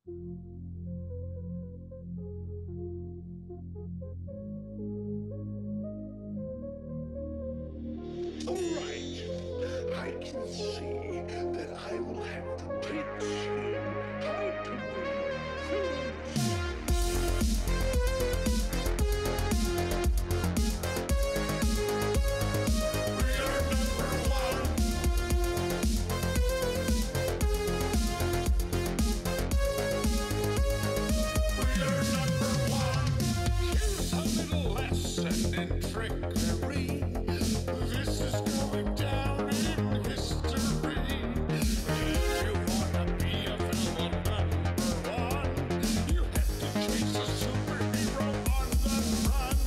Alright, I can see that I will have to teach you how to win. We are number one. We are number one. Here's a little lesson in trickery. This is going down in history. If you wanna be a fellow number one, you have to chase a superhero on the run.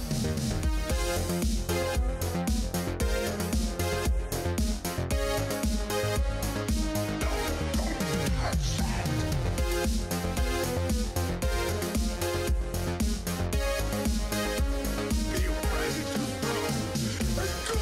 Be ready to throw and go.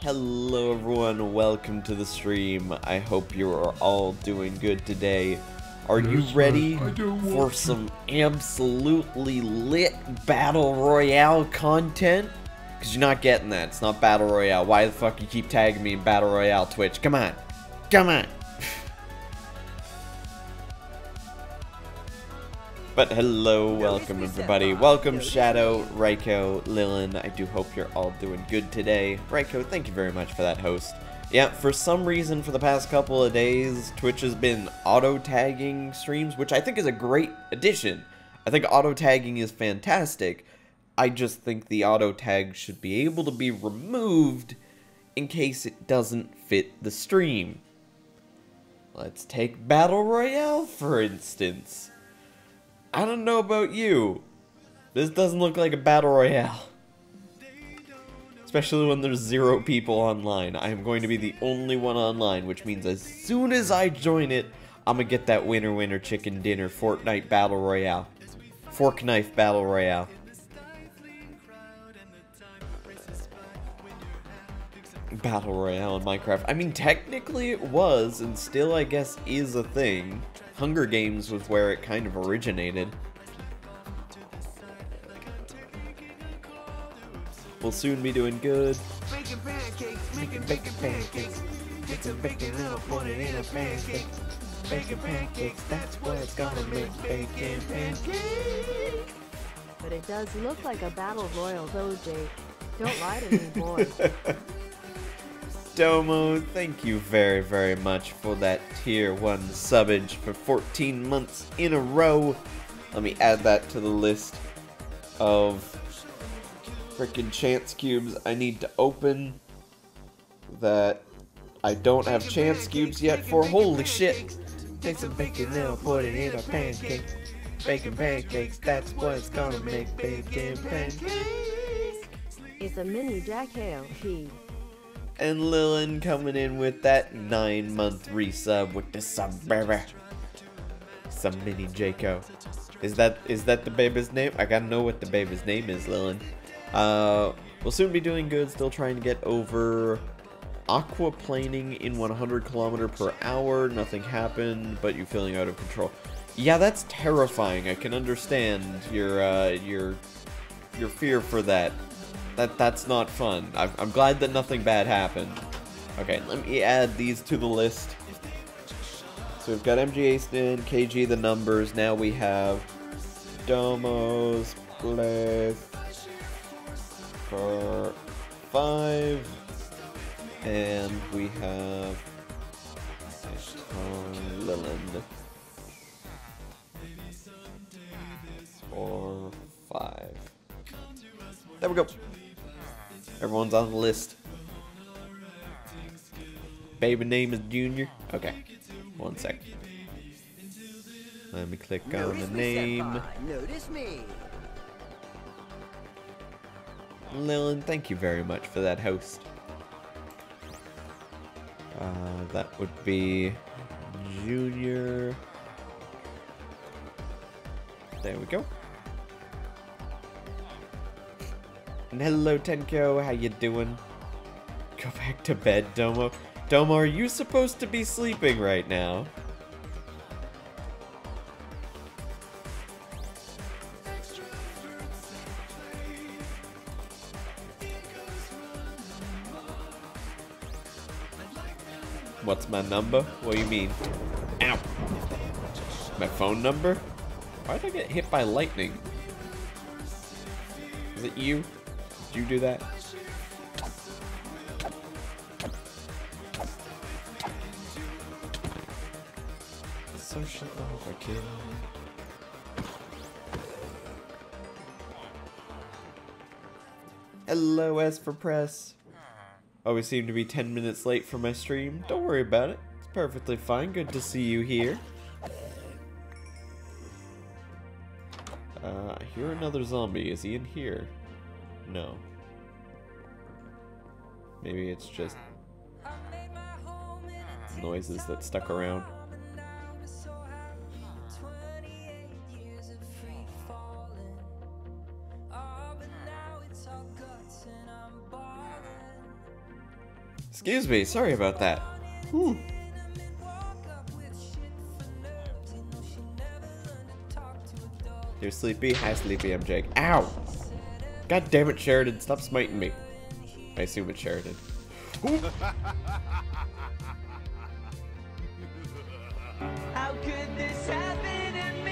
Hello everyone, welcome to the stream. I hope you are all doing good today. Are you ready for some absolutely lit Battle Royale content? Because you're not getting that, it's not Battle Royale. Why the fuck you keep tagging me in Battle Royale, Twitch? Come on, come on. But hello, welcome everybody. Welcome Shadow, Raiko, Lilin. I do hope you're all doing good today. Raiko, thank you very much for that host. Yeah, for some reason for the past couple of days, Twitch has been auto-tagging streams, which I think is a great addition. I think auto-tagging is fantastic. I just think the auto-tag should be able to be removed in case it doesn't fit the stream. Let's take Battle Royale, for instance. I don't know about you. This doesn't look like a Battle Royale. Especially when there's 0 people online. I am going to be the only one online, which means as soon as I join it, I'm gonna get that winner winner chicken dinner Fortnite Battle Royale. Fork knife Battle Royale. Battle Royale in Minecraft. I mean, technically it was, and still I guess is a thing. Hunger Games was where it kind of originated. We'll soon be doing good. Baking pancakes, baking pancakes. It's a bacon little put it in a pancake. Baking pancakes, that's what it's gonna make. Bacon pancakes. But it does look like a battle royal though, Jake. Don't lie to me, boy. Domo, thank you very, very much for that tier 1 subbage for 14 months in a row. Let me add that to the list of freaking chance cubes I need to open that I don't have chance cubes yet for. Holy shit. Take some bacon, now put it in a pancake. Bacon pancakes, that's what it's gonna make. Bacon pancakes. It's a mini Jack Hale, he. And Lilin coming in with that 9-month resub with the sub baby. Some mini Jaco. Is that the baby's name? I gotta know what the baby's name is, Lilin. We'll soon be doing good, still trying to get over aquaplaning in 100 km/h. Nothing happened, but you feeling out of control. Yeah, that's terrifying. I can understand your fear for that. That's not fun. I'm glad that nothing bad happened. Okay, let me add these to the list. So we've got MG Aston, KG the numbers. Now we have Domos Place for 5. And we have Lilin for 5. There we go. Everyone's on the list. Baby name is Junior. Okay. 1 sec. Let me click on the name. Notice me. Lilin, thank you very much for that host. That would be Junior. There we go. And hello Tenko, how you doing? Go back to bed, Domo. Domo, are you supposed to be sleeping right now? What's my number? What do you mean? Ow! My phone number? Why did I get hit by lightning? Is it you? Did you do that? Social overkill. Hello, S for Press. Oh, we seem to be 10 minutes late for my stream. Don't worry about it. It's perfectly fine. Good to see you here. I hear another zombie. Is he in here? No. Maybe it's just noises that stuck around. Excuse me, sorry about that. You're sleepy? Hi, sleepy. I'm Jake. Ow! God damn it, Sheridan. Stop smiting me. I assume it's Sheridan. How could this happen to me?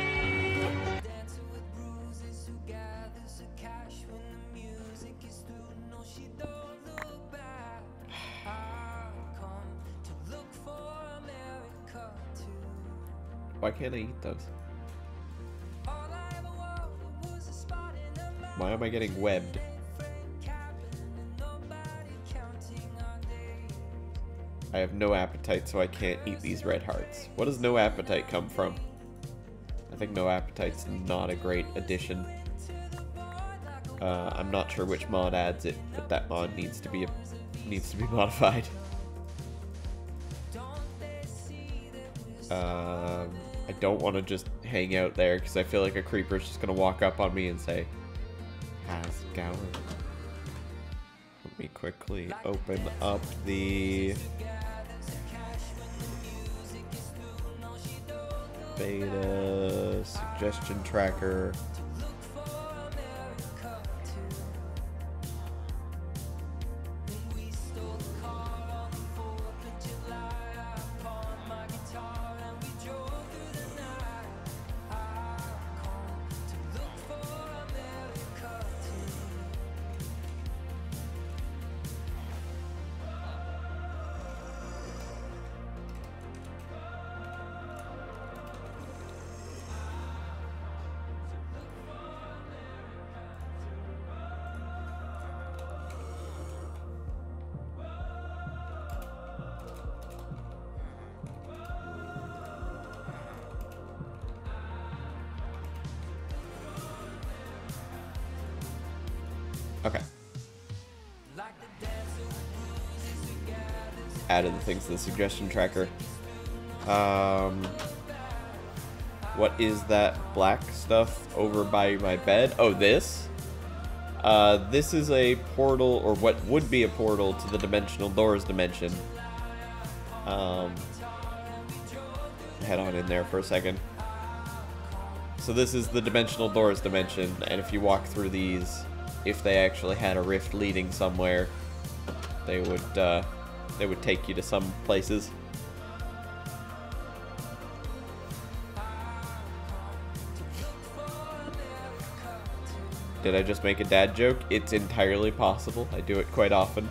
Why can't I eat those? Why am I getting webbed? I have no appetite, so I can't eat these red hearts. What does no appetite come from? I think no appetite's not a great addition. I'm not sure which mod adds it, but that mod needs to be modified. I don't want to just hang out there because I feel like a creeper's just gonna walk up on me and say, "How's it going?" Let me quickly open up the beta suggestion tracker. Okay. Added the things to the suggestion tracker. What is that black stuff over by my bed? Oh, this? This is a portal, or what would be a portal to the Dimensional Doors dimension. Head on in there for a second. So this is the Dimensional Doors dimension, and if you walk through these, if they actually had a rift leading somewhere, they would take you to some places. Did I just make a dad joke? It's entirely possible. I do it quite often.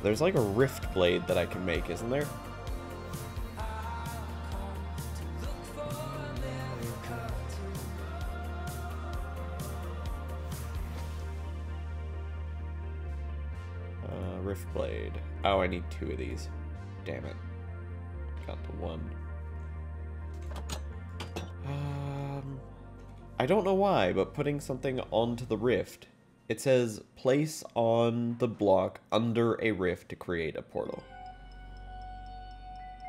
There's like a rift blade that I can make, isn't there? Rift blade. Oh, I need 2 of these. Damn it. Got the 1. I don't know why, but putting something onto the rift, it says place on the block under a rift to create a portal.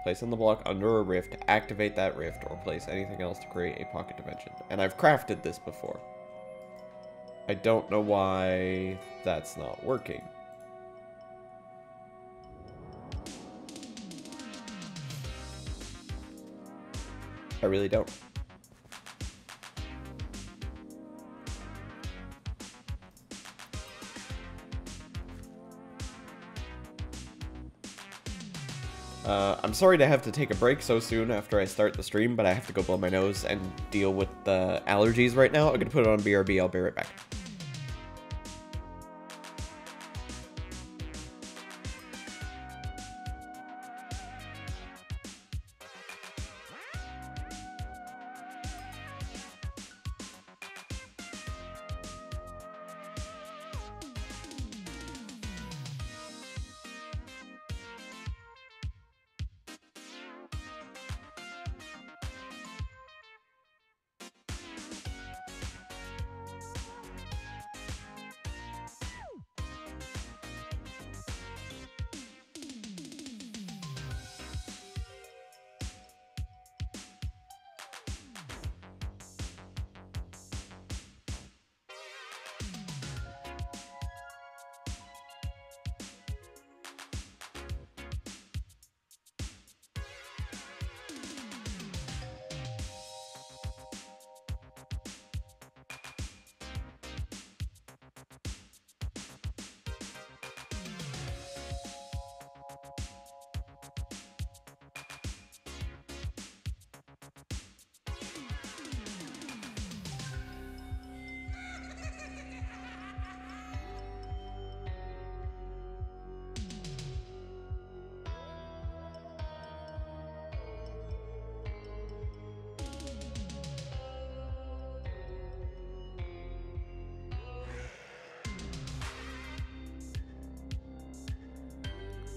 Place on the block under a rift to activate that rift, or place anything else to create a pocket dimension. And I've crafted this before. I don't know why that's not working. I really don't. I'm sorry to have to take a break so soon after I start the stream, but I have to go blow my nose and deal with the allergies right now. I'm gonna put it on BRB. I'll be right back.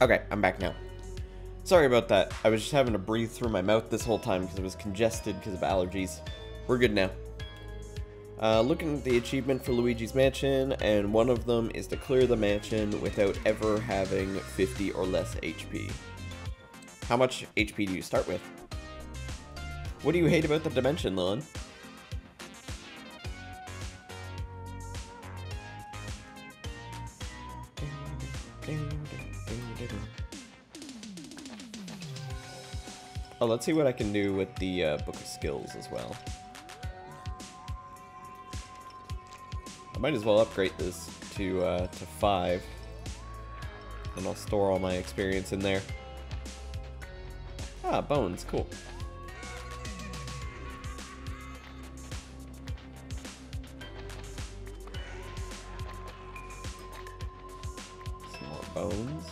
Okay, I'm back now. Sorry about that. I was just having to breathe through my mouth this whole time because it was congested because of allergies. We're good now. Looking at the achievement for Luigi's Mansion, and one of them is to clear the mansion without ever having 50 or less HP. How much HP do you start with? What do you hate about the dimension, Lilin? Oh, let's see what I can do with the Book of Skills as well. I might as well upgrade this to 5. And I'll store all my experience in there. Ah, bones, cool. Some more bones.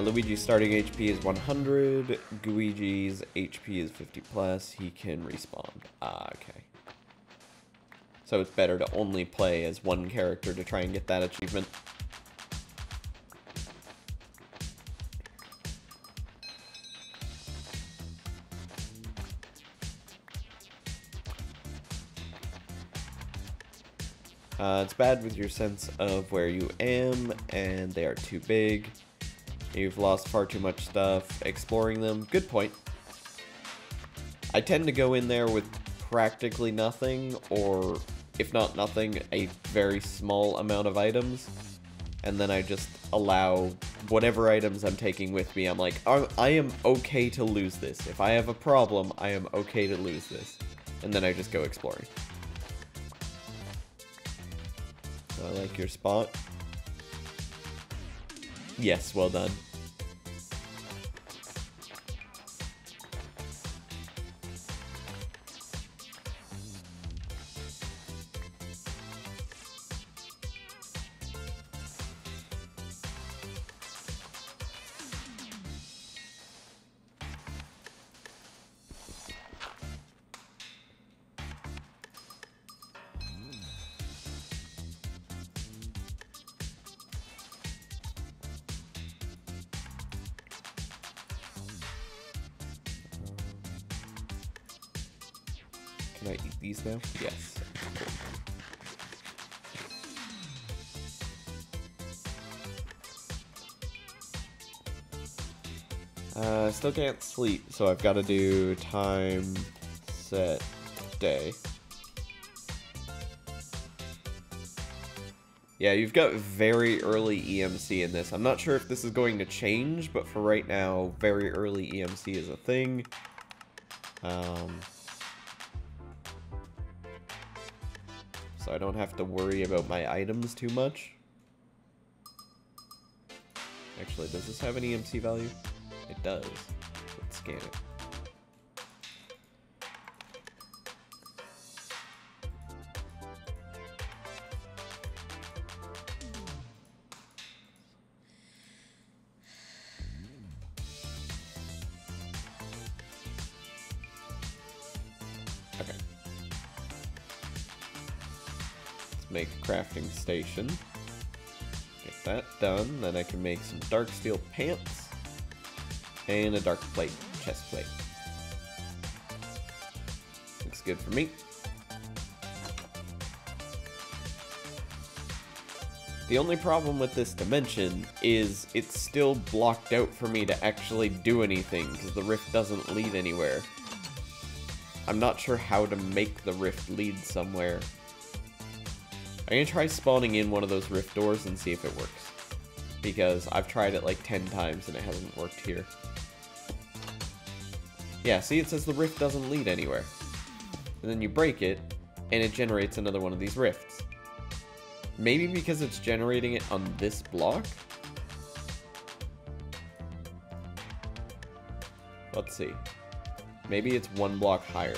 Luigi's starting HP is 100. Luigi's HP is 50 plus. He can respawn. Ah, okay. So it's better to only play as one character to try and get that achievement. It's bad with your sense of where you am, and they are too big. You've lost far too much stuff exploring them. Good point. I tend to go in there with practically nothing, or if not nothing, a very small amount of items. And then I just allow whatever items I'm taking with me. I'm like, I am okay to lose this. If I have a problem, I am okay to lose this. And then I just go exploring. I like your spot. Yes, well done. Can I eat these now? Yes. Cool. Still can't sleep, so I've got to do time, set, day. Yeah, you've got very early EMC in this. I'm not sure if this is going to change, but for right now, very early EMC is a thing. So I don't have to worry about my items too much. Actually, does this have an EMC value? It does. Let's scan it. Okay. Make a crafting station. Get that done. Then I can make some dark steel pants and a dark plate, chest plate. Looks good for me. The only problem with this dimension is it's still blocked out for me to actually do anything because the rift doesn't lead anywhere. I'm not sure how to make the rift lead somewhere. I'm gonna try spawning in one of those rift doors and see if it works. Because I've tried it like 10 times and it hasn't worked here. Yeah, see, it says the rift doesn't lead anywhere. And then you break it, and it generates another one of these rifts. Maybe because it's generating it on this block? Let's see. Maybe it's one block higher.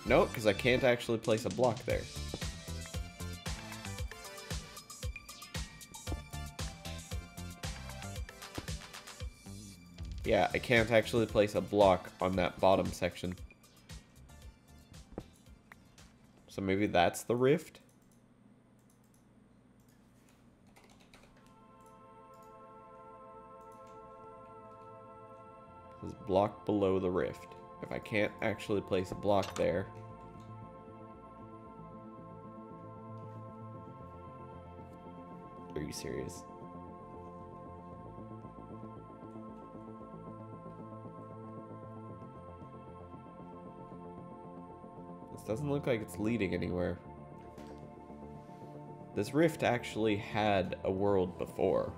No, because I can't actually place a block there. Yeah, I can't actually place a block on that bottom section. So maybe that's the rift? This is block below the rift. If I can't actually place a block there... Are you serious? This doesn't look like it's leading anywhere. This rift actually had a world before.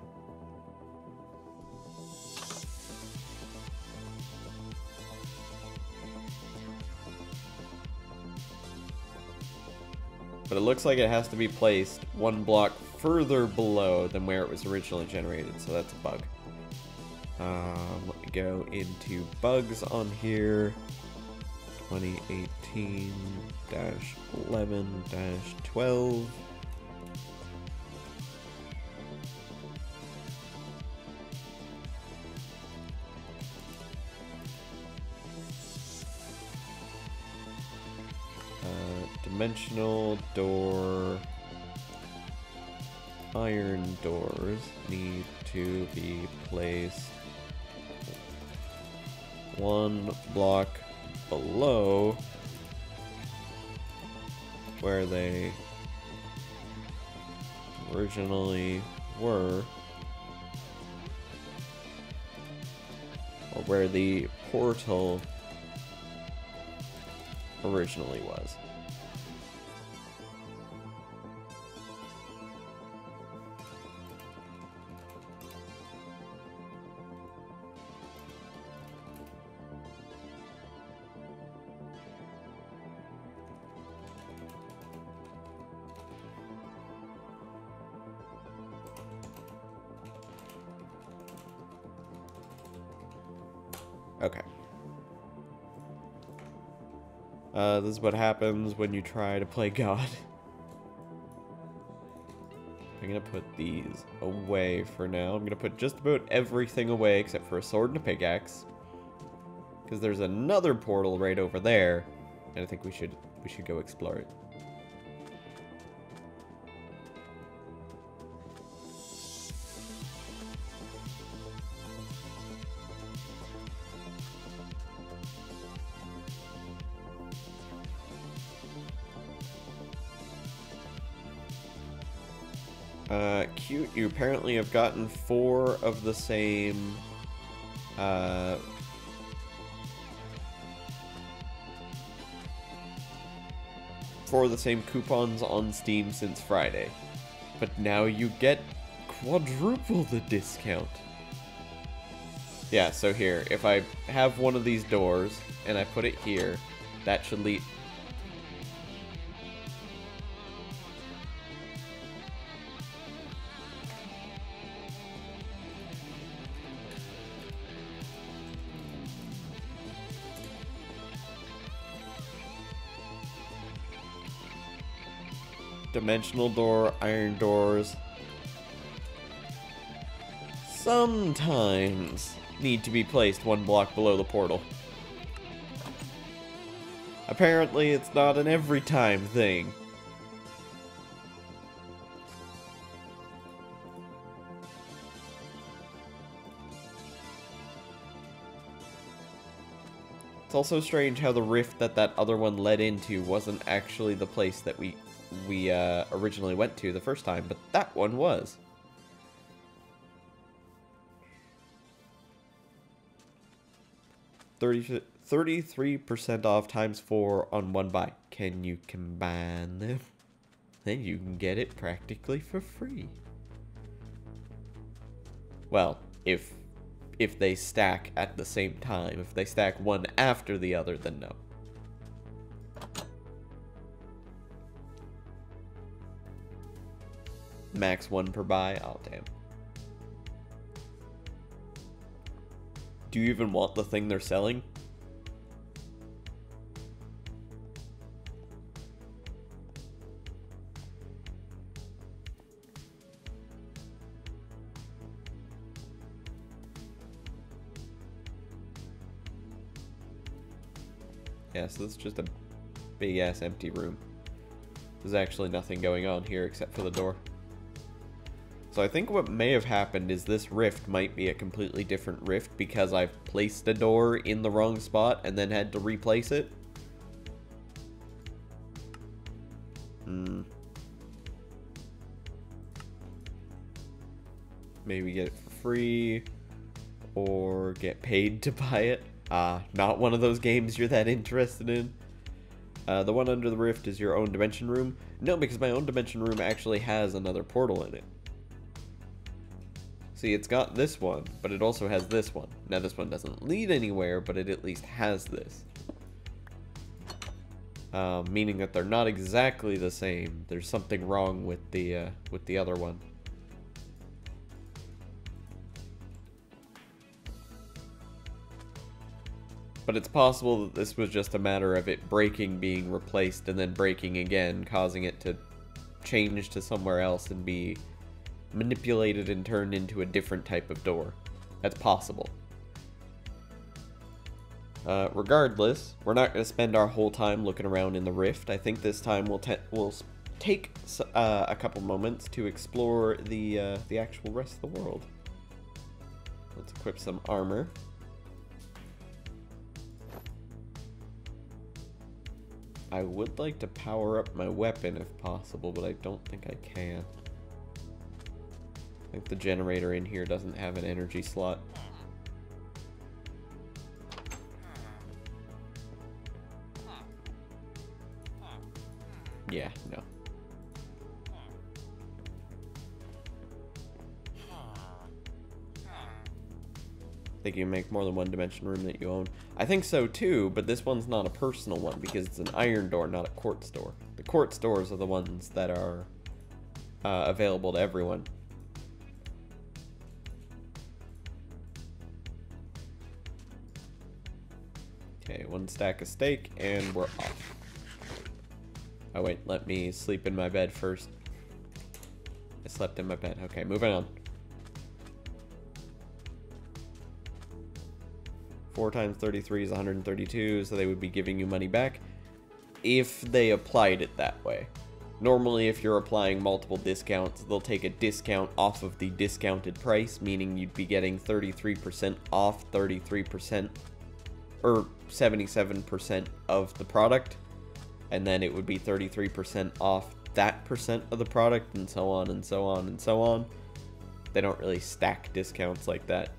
But it looks like it has to be placed one block further below than where it was originally generated, so that's a bug. Let me go into bugs on here. 2018-11-12. Dimensional door. Iron doors need to be placed one block below where they originally were, or where the portal originally was. Okay. This is what happens when you try to play God. I'm gonna put these away for now. I'm gonna put just about everything away except for a sword and a pickaxe. Because there's another portal right over there, and I think we should go explore it. Cute, you apparently have gotten 4 of the same, 4 of the same coupons on Steam since Friday. But now you get quadruple the discount. Yeah, so here, if I have one of these doors, and I put it here, that should lead... Dimensional door, iron doors. Sometimes need to be placed one block below the portal. Apparently it's not an every time thing. It's also strange how the rift that other one led into wasn't actually the place that we originally went to the first time, but that one was. $33% off times 4 on one buy. Can you combine them? Then you can get it practically for free. Well, if they stack at the same time. If they stack one after the other, then no. Max 1 per buy? Oh, damn. Do you even want the thing they're selling? Yeah, so this is just a big-ass empty room. There's actually nothing going on here except for the door. So I think what may have happened is this rift might be a completely different rift because I've placed a door in the wrong spot and then had to replace it. Maybe get it for free or get paid to buy it. Not one of those games you're that interested in. The one under the rift is your own dimension room. No, because my own dimension room actually has another portal in it. See, it's got this one, but it also has this one. Now, this one doesn't lead anywhere, but it at least has this. Meaning that they're not exactly the same. There's something wrong with the other one. But it's possible that this was just a matter of it breaking, being replaced, and then breaking again, causing it to change to somewhere else and be manipulated and turned into a different type of door. That's possible. Regardless, we're not going to spend our whole time looking around in the rift. I think this time we'll take a couple moments to explore the actual rest of the world. Let's equip some armor. I would like to power up my weapon if possible, but I don't think I can. I think the generator in here doesn't have an energy slot. Yeah, no. Think you can make more than one dimension room that you own? I think so too, but this one's not a personal one because it's an iron door, not a quartz door. The quartz doors are the ones that are available to everyone. Okay, one stack of steak, and we're off. Oh wait, let me sleep in my bed first. I slept in my bed. Okay, moving on. 4 times 33 is 132, so they would be giving you money back if they applied it that way. Normally, if you're applying multiple discounts, they'll take a discount off of the discounted price, meaning you'd be getting 33% off 33%, or 77% of the product, and then it would be 33% off that percent of the product, and so on and so on and so on. They don't really stack discounts like that.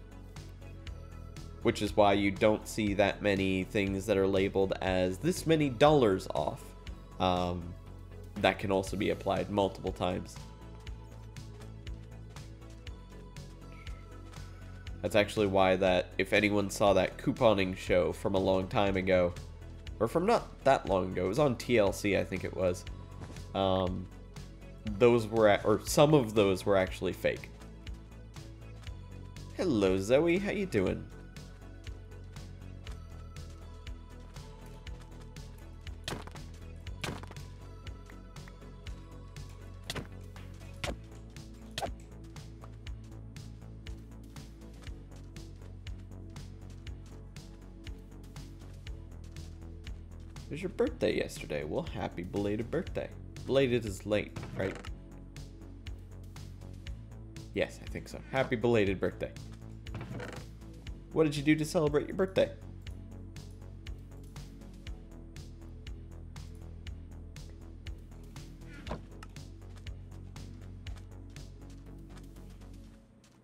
Which is why you don't see that many things that are labeled as this many dollars off. That can also be applied multiple times. That's actually why that, if anyone saw that couponing show from a long time ago, or from not that long ago, it was on TLC, I think it was. Those were, or some of those were actually fake. Hello Zoe, how you doing? It was your birthday yesterday. Well, happy belated birthday. Belated is late, right? Yes, I think so. Happy belated birthday. What did you do to celebrate your birthday?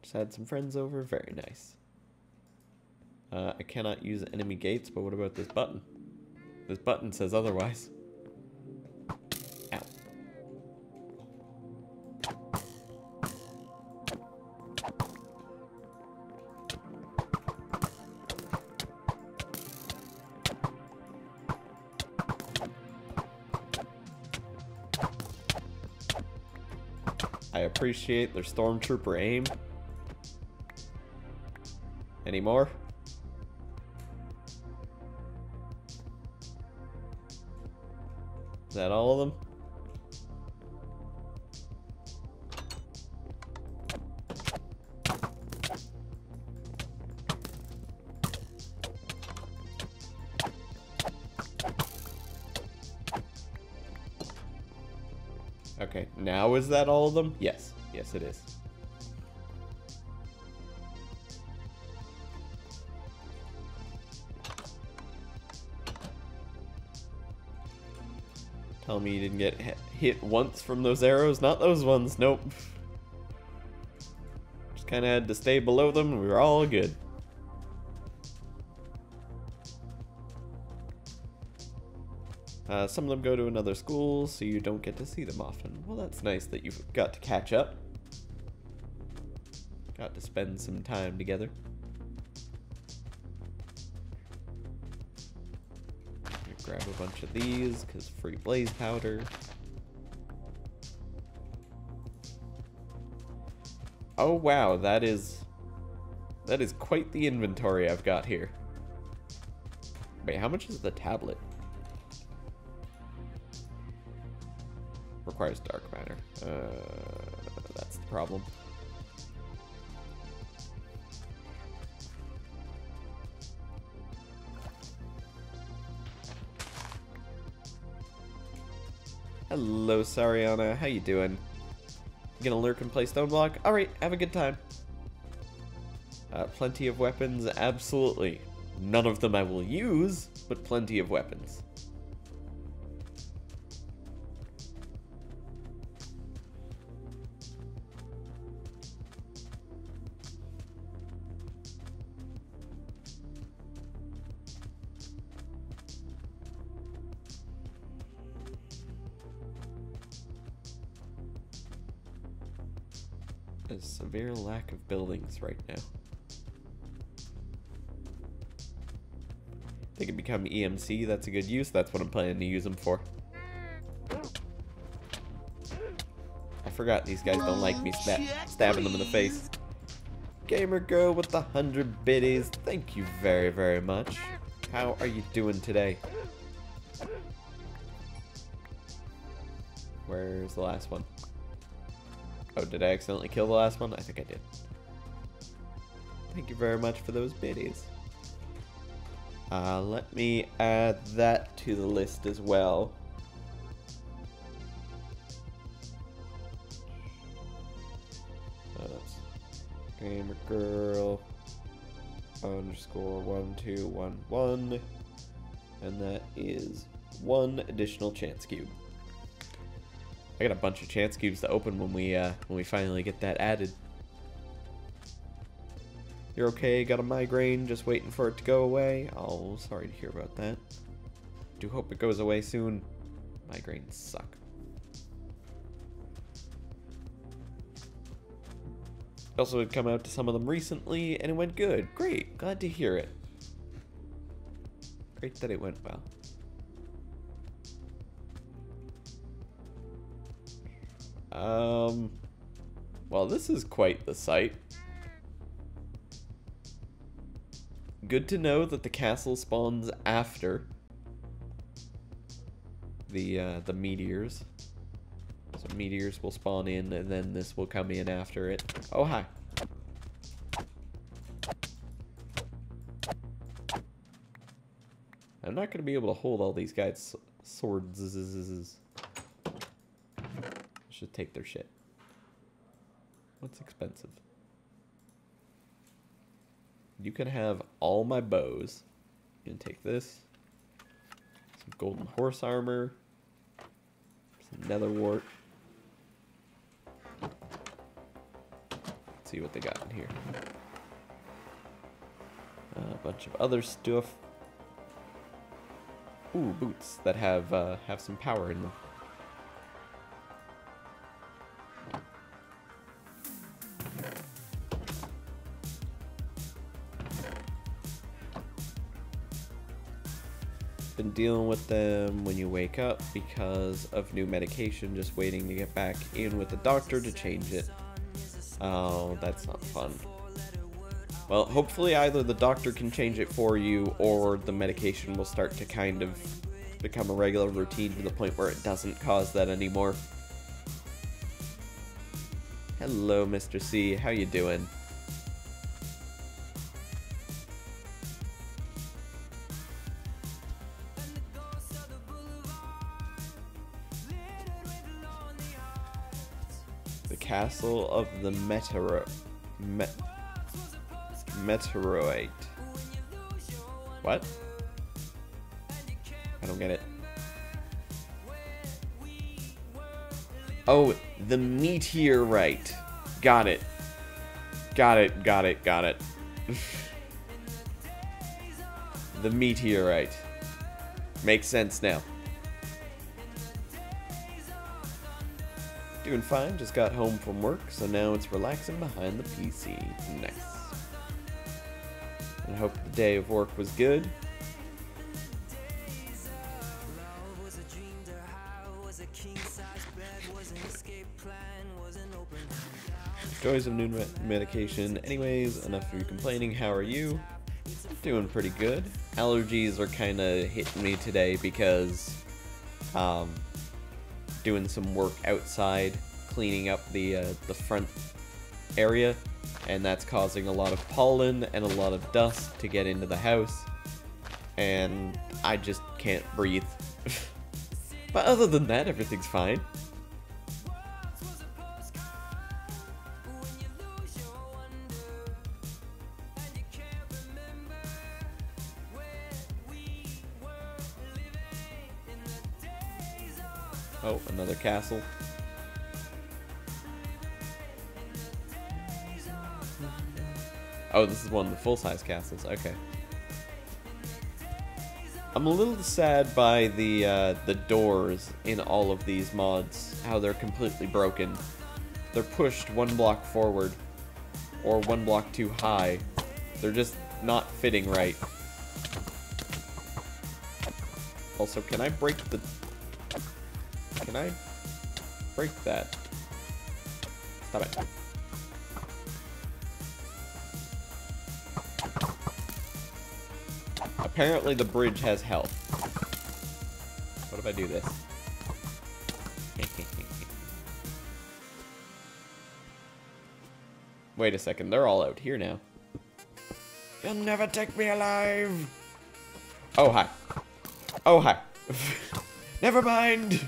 Just had some friends over. Very nice. I cannot use enemy gates, but what about this button? This button says otherwise. Ow. I appreciate their stormtrooper aim. Any more? Is that all of them? Okay, now is that all of them? Yes. Yes, it is. Tell me you didn't get hit once from those arrows? Not those ones, nope. Just kind of had to stay below them and we were all good. Some of them go to another school, so you don't get to see them often. Well, that's nice that you've got to catch up. Got to spend some time together. Grab a bunch of these, because free blaze powder. Oh wow, that is quite the inventory I've got here. Wait, how much is the tablet? Requires dark matter. That's the problem. Hello, Sariana. How you doing? You gonna lurk and play Stoneblock? Alright, have a good time. Plenty of weapons, absolutely. None of them I will use, but plenty of weapons. A severe lack of buildings right now. They can become EMC, that's a good use. That's what I'm planning to use them for. I forgot these guys don't like me stabbing them in the face. Gamer girl with the 100 biddies, thank you very, very much. How are you doing today? Where's the last one? Oh, did I accidentally kill the last one? I think I did. Thank you very much for those biddies. Let me add that to the list as well. That's gamer girl _1211, and that is 1 additional chance cube. I got a bunch of chance cubes to open when we finally get that added. You're okay? Got a migraine? Just waiting for it to go away? Oh, sorry to hear about that. Do hope it goes away soon. Migraines suck. Also had come out to some of them recently, and it went good. Great, glad to hear it. Great that it went well. Well, this is quite the sight. Good to know that the castle spawns after the meteors. So meteors will spawn in, and then this will come in after it. Oh, hi. I'm not going to be able to hold all these guys' swords. Should take their shit. What's expensive? You can have all my bows. You can take this. Some golden horse armor. Some nether wart. Let's see what they got in here. A bunch of other stuff. Ooh, boots that have some power in them. Been dealing with them when you wake up because of new medication, just waiting to get back in with the doctor to change it. Oh, that's not fun. Well, hopefully either the doctor can change it for you or the medication will start to kind of become a regular routine to the point where it doesn't cause that anymore. Hello, Mr. C. How you doing? The castle of the Meteoroid. What? I don't get it. Oh, the meteorite. Got it. Got it, got it, got it. The meteorite. Makes sense now. Doing fine, just got home from work, so now it's relaxing behind the PC. Nice. And I hope the day of work was good. Joys of new medication. Anyways, enough of you complaining. How are you? Doing pretty good. Allergies are kind of hitting me today because doing some work outside, cleaning up the front area, and that's causing a lot of pollen and a lot of dust to get into the house, and I just can't breathe. But other than that, everything's fine. Oh, another castle. Oh, this is one of the full-size castles. Okay. I'm a little sad by the doors in all of these mods. How they're completely broken. They're pushed one block forward, or one block too high. They're just not fitting right. Also, can I break the... Can I break that? Stop it. Apparently the bridge has health. What if I do this? Wait a second, they're all out here now. You'll never take me alive! Oh, hi. Oh, hi. Never mind!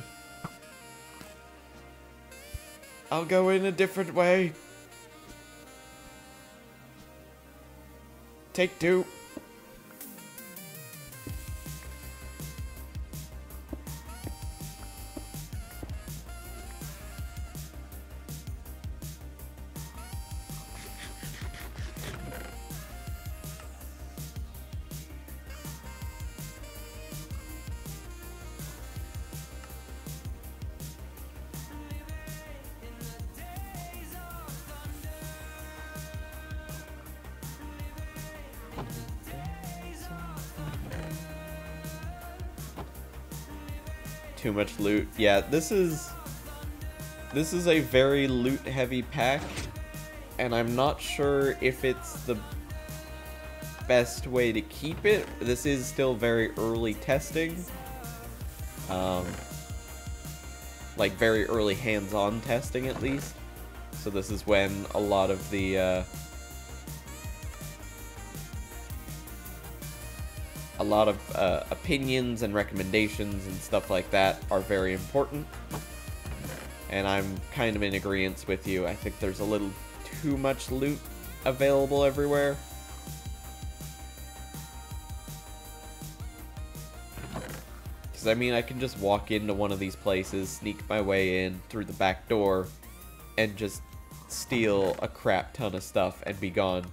I'll go in a different way. Take two. Too much loot. Yeah, this is a very loot heavy pack, and I'm not sure if it's the best way to keep it. This is still very early testing. Like very early hands-on testing at least. So this is when a lot of the opinions and recommendations and stuff like that are very important. And I'm kind of in agreement with you. I think there's a little too much loot available everywhere. Because, I mean, I can just walk into one of these places, sneak my way in through the back door, and just steal a crap ton of stuff and be gone.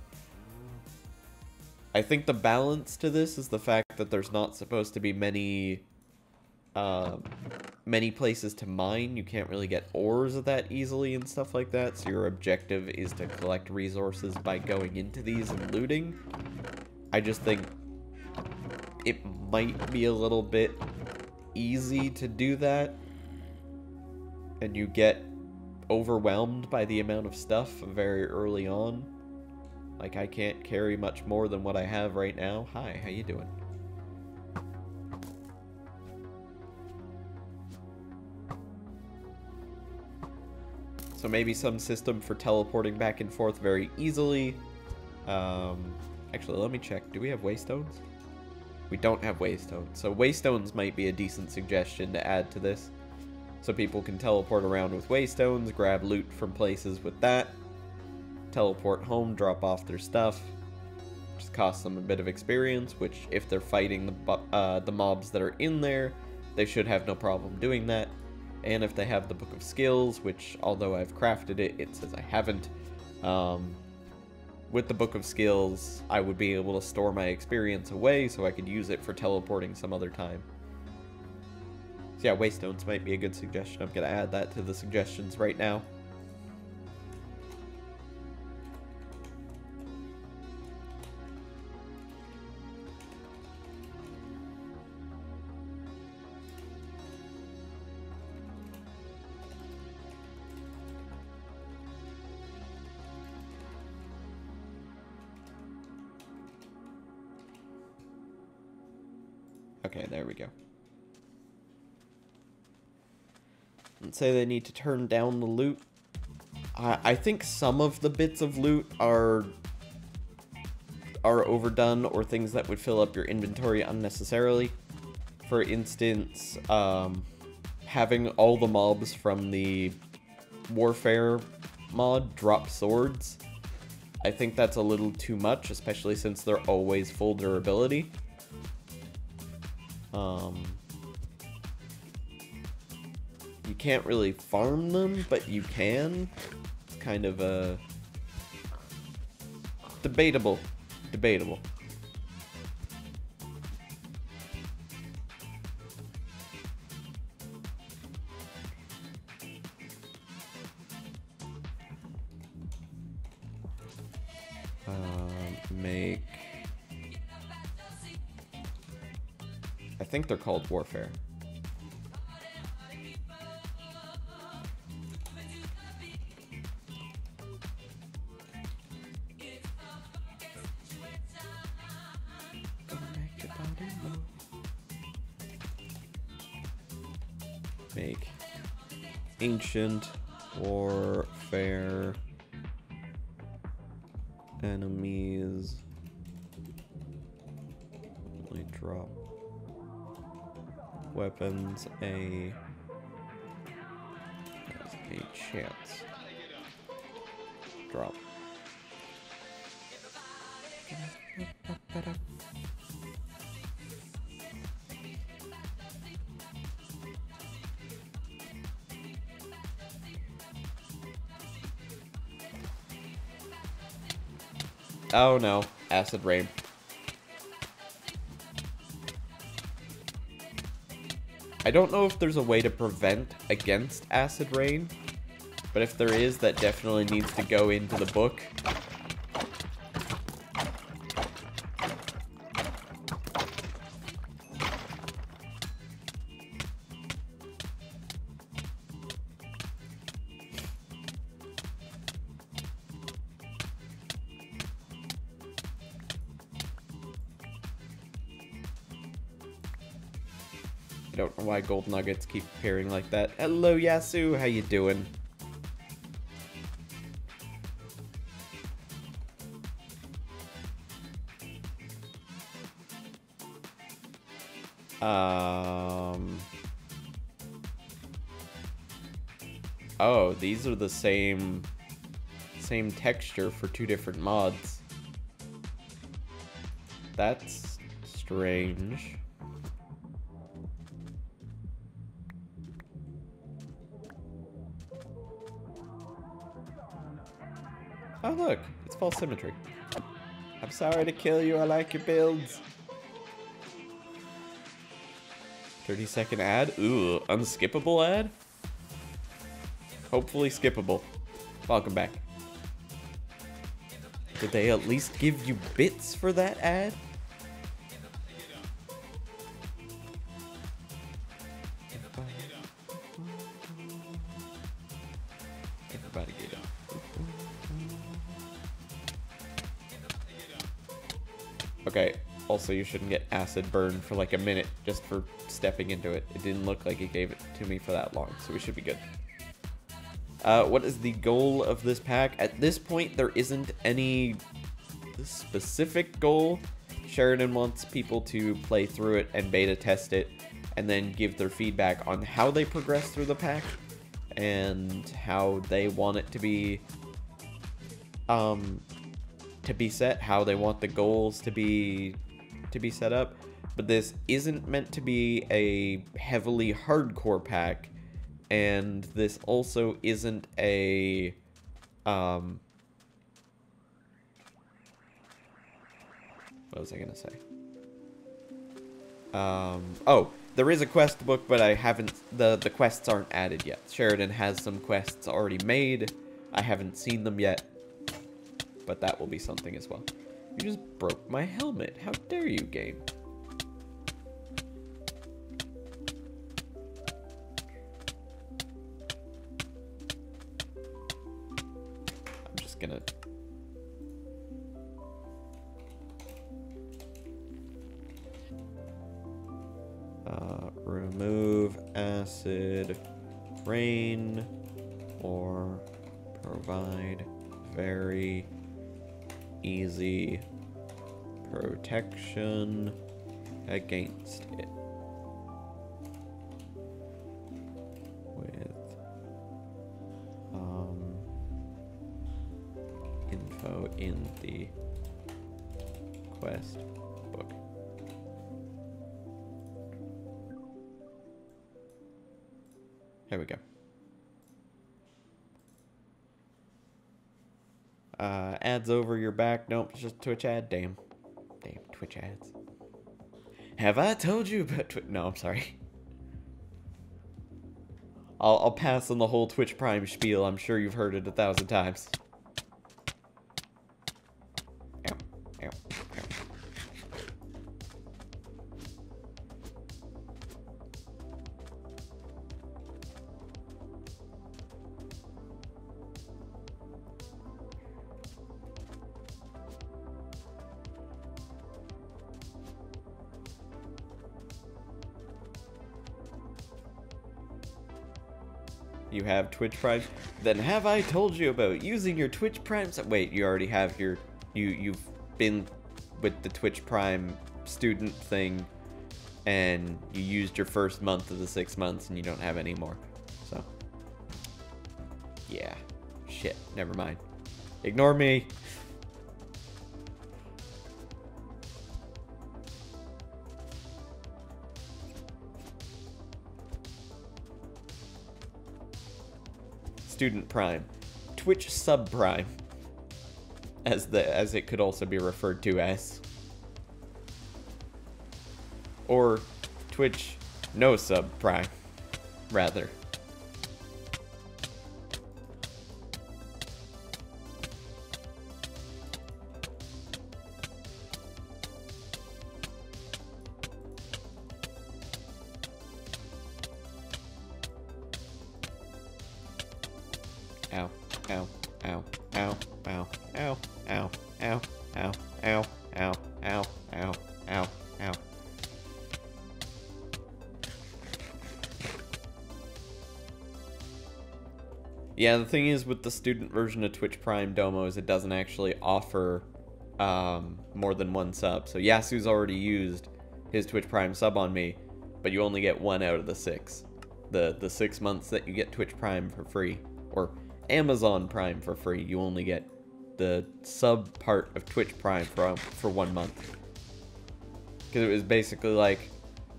I think the balance to this is the fact that there's not supposed to be many places to mine. You can't really get ores that easily and stuff like that, so your objective is to collect resources by going into these and looting. I just think it might be a little bit easy to do that, and you get overwhelmed by the amount of stuff very early on. Like, I can't carry much more than what I have right now. Hi, how you doing? So maybe some system for teleporting back and forth very easily. Actually, let me check. Do we have waystones? We don't have waystones. So waystones might be a decent suggestion to add to this. So people can teleport around with waystones, grab loot from places with that, teleport home, drop off their stuff. Just costs them a bit of experience, which if they're fighting the mobs that are in there, they should have no problem doing that. And if they have the Book of Skills, which although I've crafted it, it says I haven't, with the Book of Skills, I would be able to store my experience away so I could use it for teleporting some other time. So yeah, waystones might be a good suggestion. I'm going to add that to the suggestions right now. Okay, there we go. Let's say they need to turn down the loot. I think some of the bits of loot are overdone or things that would fill up your inventory unnecessarily. For instance, having all the mobs from the Warfare mod drop swords. I think that's a little too much, especially since they're always full durability. You can't really farm them, but you can. It's kind of a debatable. Make. I think they're called Warfare. Make ancient warfare enemies only drop weapons a chance drop. Oh no, acid rain. I don't know if there's a way to prevent against acid rain, but if there is, that definitely needs to go into the book. I don't know why gold nuggets keep appearing like that. Hello, Yasu. How you doing? Oh, these are the same texture for two different mods. That's strange. Oh look, it's false symmetry. I'm sorry to kill you, I like your builds. 30-second ad? Ooh, unskippable ad? Hopefully skippable. Welcome back. Did they at least give you bits for that ad? Everybody get up. Okay, also you shouldn't get acid burn for like a minute just for stepping into it. It didn't look like it gave it to me for that long, so we should be good. What is the goal of this pack? At this point, there isn't any specific goal. Sheridan wants people to play through it and beta test it and then give their feedback on how they progress through the pack and how they want it to be set, how they want the goals to be set up. But this isn't meant to be a heavily hardcore pack, and this also isn't a what was I gonna say? Oh, there is a quest book, but I haven't, the quests aren't added yet. Sheridan has some quests already made. I haven't seen them yet, but that will be something as well. You just broke my helmet. How dare you, game? I'm just gonna... remove acid rain or provide very easy protection against it with info in the quest book. Here we go. Ads over your back. Nope, it's just Twitch ad. Damn. Damn, Twitch ads. Have I told you about Twitch? No, I'm sorry. I'll pass on the whole Twitch Prime spiel. I'm sure you've heard it 1,000 times. Ow, ow, ow. You have Twitch Prime? Then have I told you about using your Twitch Prime? Wait, you already have your... You've been with the Twitch Prime student thing, and you used your first month of the 6 months, and you don't have any more. So... yeah. Shit. Never mind. Ignore me. Student Prime, Twitch Sub Prime, as it could also be referred to as, or Twitch No Sub Prime, rather. Ow, ow, ow, ow, ow, ow, ow, ow, ow, ow, ow, ow, ow, ow, ow. Yeah, the thing is with the student version of Twitch Prime Domo is it doesn't actually offer more than one sub. So Yasu's already used his Twitch Prime sub on me, but you only get 1 out of the 6. The 6 months that you get Twitch Prime for free, or Amazon Prime for free, you only get the sub part of Twitch Prime for 1 month. Because it was basically like,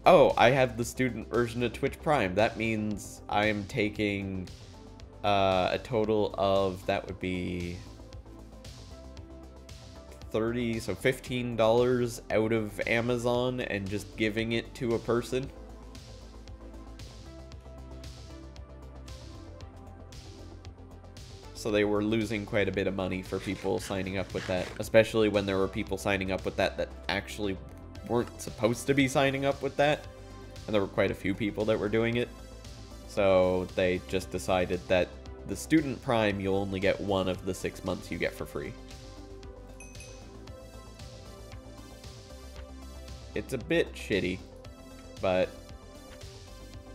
oh, I have the student version of Twitch Prime. That means I am taking a total of, that would be $30, so $15 out of Amazon and just giving it to a person. So they were losing quite a bit of money for people signing up with that, especially when there were people signing up with that actually weren't supposed to be signing up with that, and there were quite a few people that were doing it. So they just decided that the student Prime, you'll only get 1 of the 6 months you get for free. It's a bit shitty, but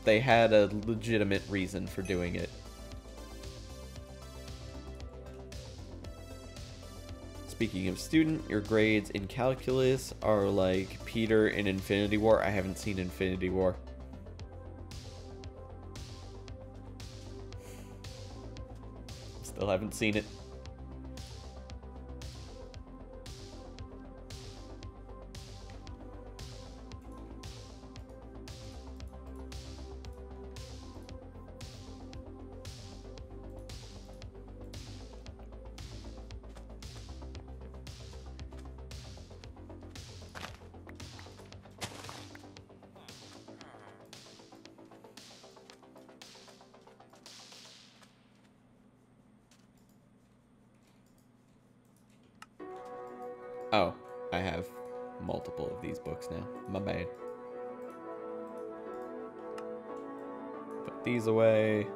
they had a legitimate reason for doing it. Speaking of student, your grades in calculus are like Peter in Infinity War. I haven't seen Infinity War. Still haven't seen it. Oh, I have multiple of these books now. My bad. Put these away.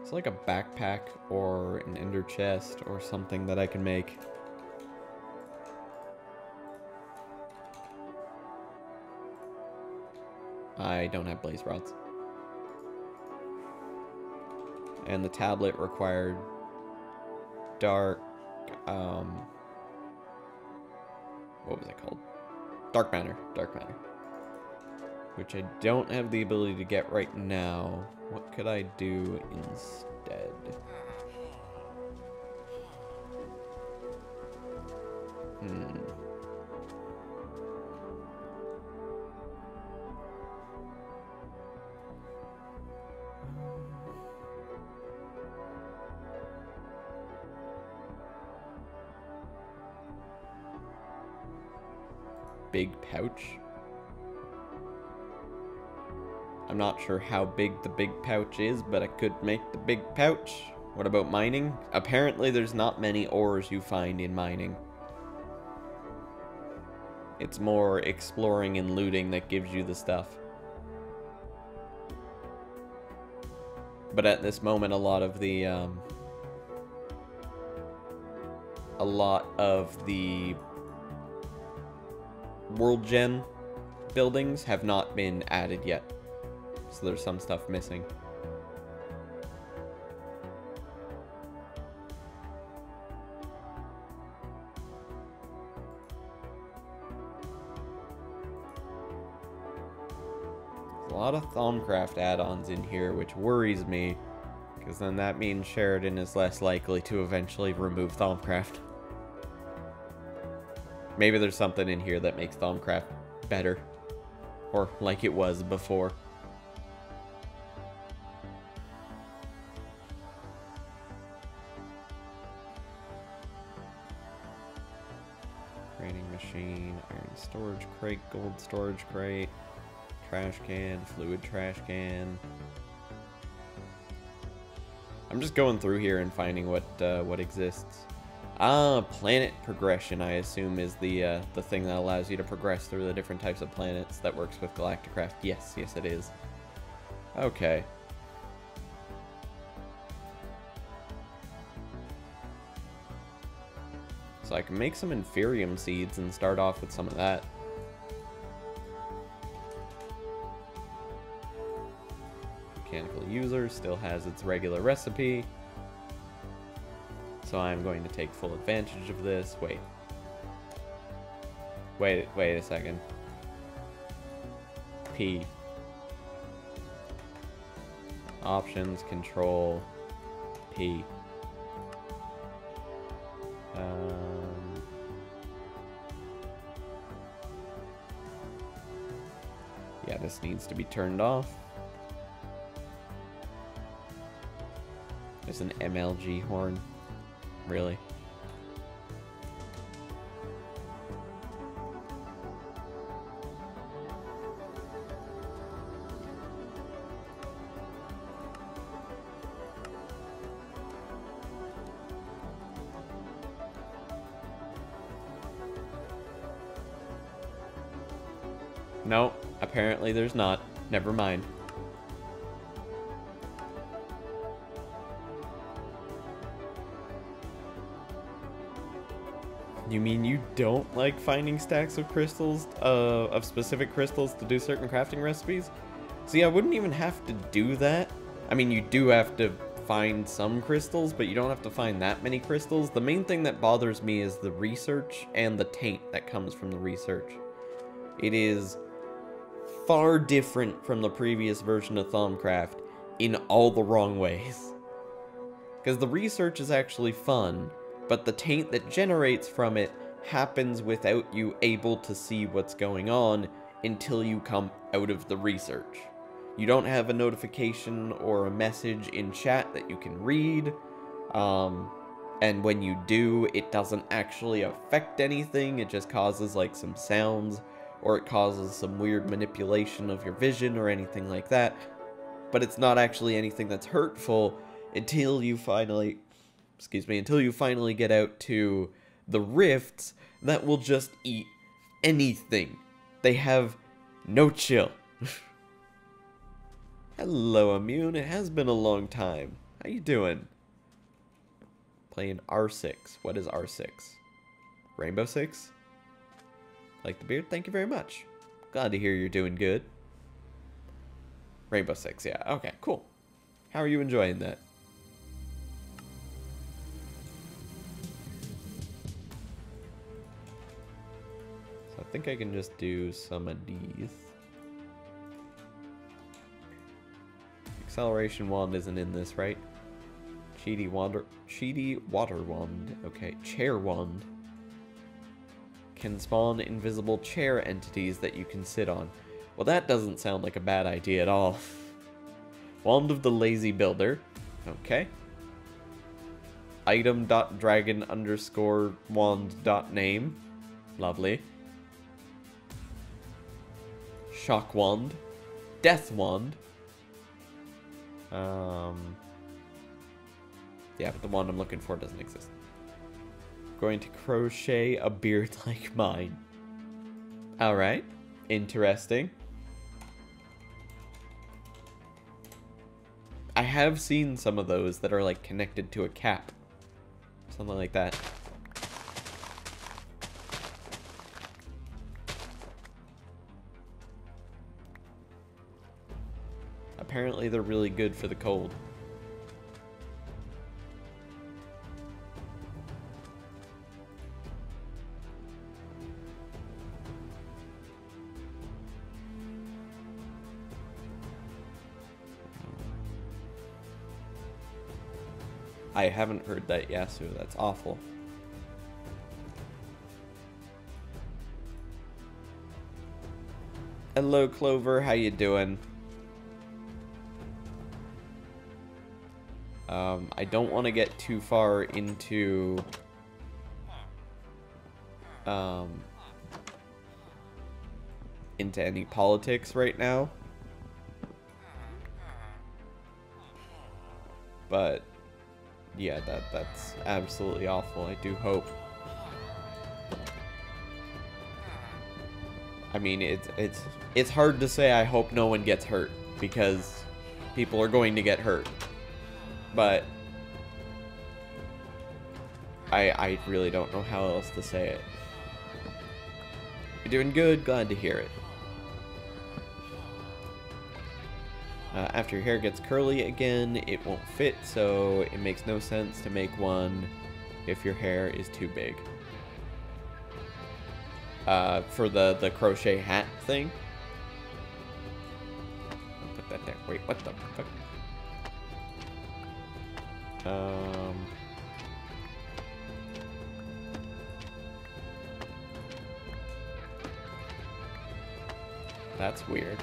It's like a backpack or an ender chest or something that I can make. I don't have blaze rods. And the tablet required dark, what was it called? Dark matter. Which I don't have the ability to get right now. What could I do instead? Big pouch. I'm not sure how big the big pouch is, but I could make the big pouch. What about mining? Apparently there's not many ores you find in mining. It's more exploring and looting that gives you the stuff. But at this moment, a lot of the World Gen buildings have not been added yet. So there's some stuff missing. There's a lot of Thaumcraft add-ons in here, which worries me, because then that means Sheridan is less likely to eventually remove Thaumcraft. Maybe there's something in here that makes Thaumcraft better. Or like it was before. Training machine, iron storage crate, gold storage crate, trash can, fluid trash can. I'm just going through here and finding what exists. Planet progression, I assume, is the thing that allows you to progress through the different types of planets that works with Galacticraft. Yes, it is. Okay. So I can make some Inferium seeds and start off with some of that. Mechanical user still has its regular recipe. So I'm going to take full advantage of this. Wait a second. P. Options, control, P. Yeah, this needs to be turned off. There's an MLG horn. Really? No, apparently there's not. Never mind. You mean you don't like finding stacks of crystals, of specific crystals to do certain crafting recipes? See, I wouldn't even have to do that. I mean, you do have to find some crystals, but you don't have to find that many crystals. The main thing that bothers me is the research and the taint that comes from the research. It is far different from the previous version of Thaumcraft, in all the wrong ways. Because the research is actually fun, but the taint that generates from it happens without you able to see what's going on until you come out of the research. You don't have a notification or a message in chat that you can read, and when you do, it doesn't actually affect anything. It just causes like some sounds, or it causes some weird manipulation of your vision or anything like that. But it's not actually anything that's hurtful until you finally, until you finally get out to the rifts that will just eat anything. They have no chill. Hello, Immune. It has been a long time. How you doing? Playing R6. What is R6? Rainbow Six? Like the beard? Thank you very much. Glad to hear you're doing good. Rainbow Six, yeah. Okay, cool. How are you enjoying that? So I think I can just do some of these. Acceleration wand isn't in this, right? Cheaty water wand. Okay, chair wand. Can spawn invisible chair entities that you can sit on. Well, that doesn't sound like a bad idea at all. Wand of the Lazy Builder. Okay. Item.dragon_wand.name. Lovely. Shock wand. Death wand. Yeah, but the wand I'm looking for doesn't exist. Going to crochet a beard like mine. Alright. Interesting. I have seen some of those that are like connected to a cap. Something like that. Apparently they're really good for the cold. I haven't heard that, Yasu. That's awful. Hello, Clover. How you doing? I don't want to get too far into any politics right now. But yeah, that's absolutely awful. I do hope. I mean, it's hard to say I hope no one gets hurt, because people are going to get hurt. But I really don't know how else to say it. You're doing good, glad to hear it. After your hair gets curly again, it won't fit, so it makes no sense to make one if your hair is too big. For the crochet hat thing. I'll put that there. Wait, what the fuck? That's weird.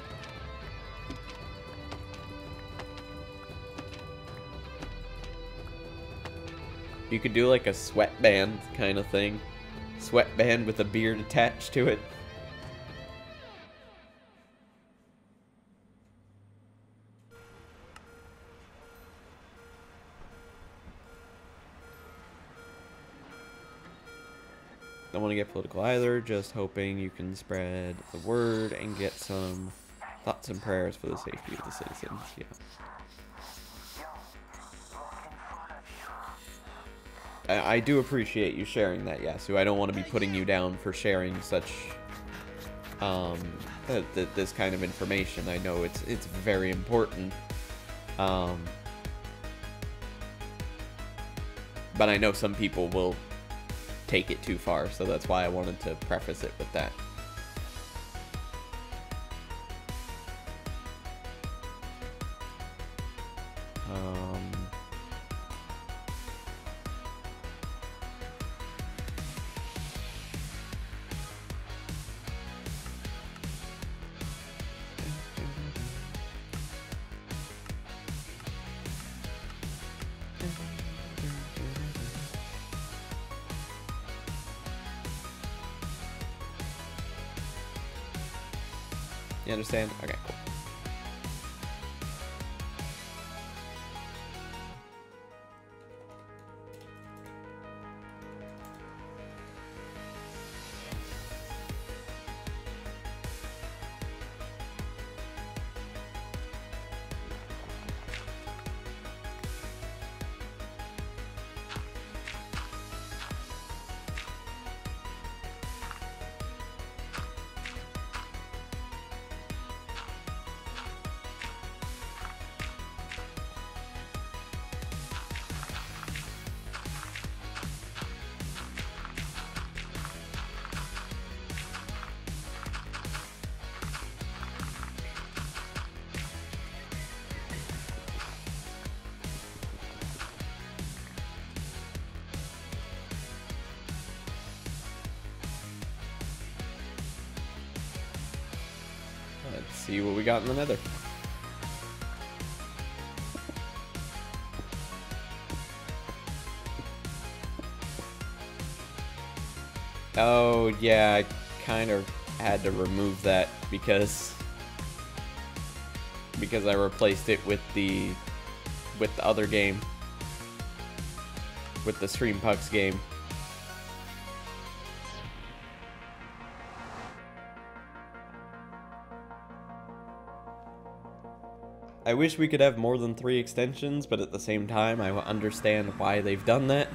You could do like a sweatband kind of thing. Sweatband with a beard attached to it. Don't want to get political either, just hoping you can spread the word and get some thoughts and prayers for the safety of the citizens. Yeah. I do appreciate you sharing that, Yasu. I don't want to be putting you down for sharing such this kind of information. I know it's very important. But I know some people will take it too far, so that's why I wanted to preface it with that. You understand? Okay, cool. Let's see what we got in the nether. Oh, yeah, I kind of had to remove that because I replaced it with the other game, with the Stream Pucks game. I wish we could have more than 3 extensions, but at the same time, I understand why they've done that.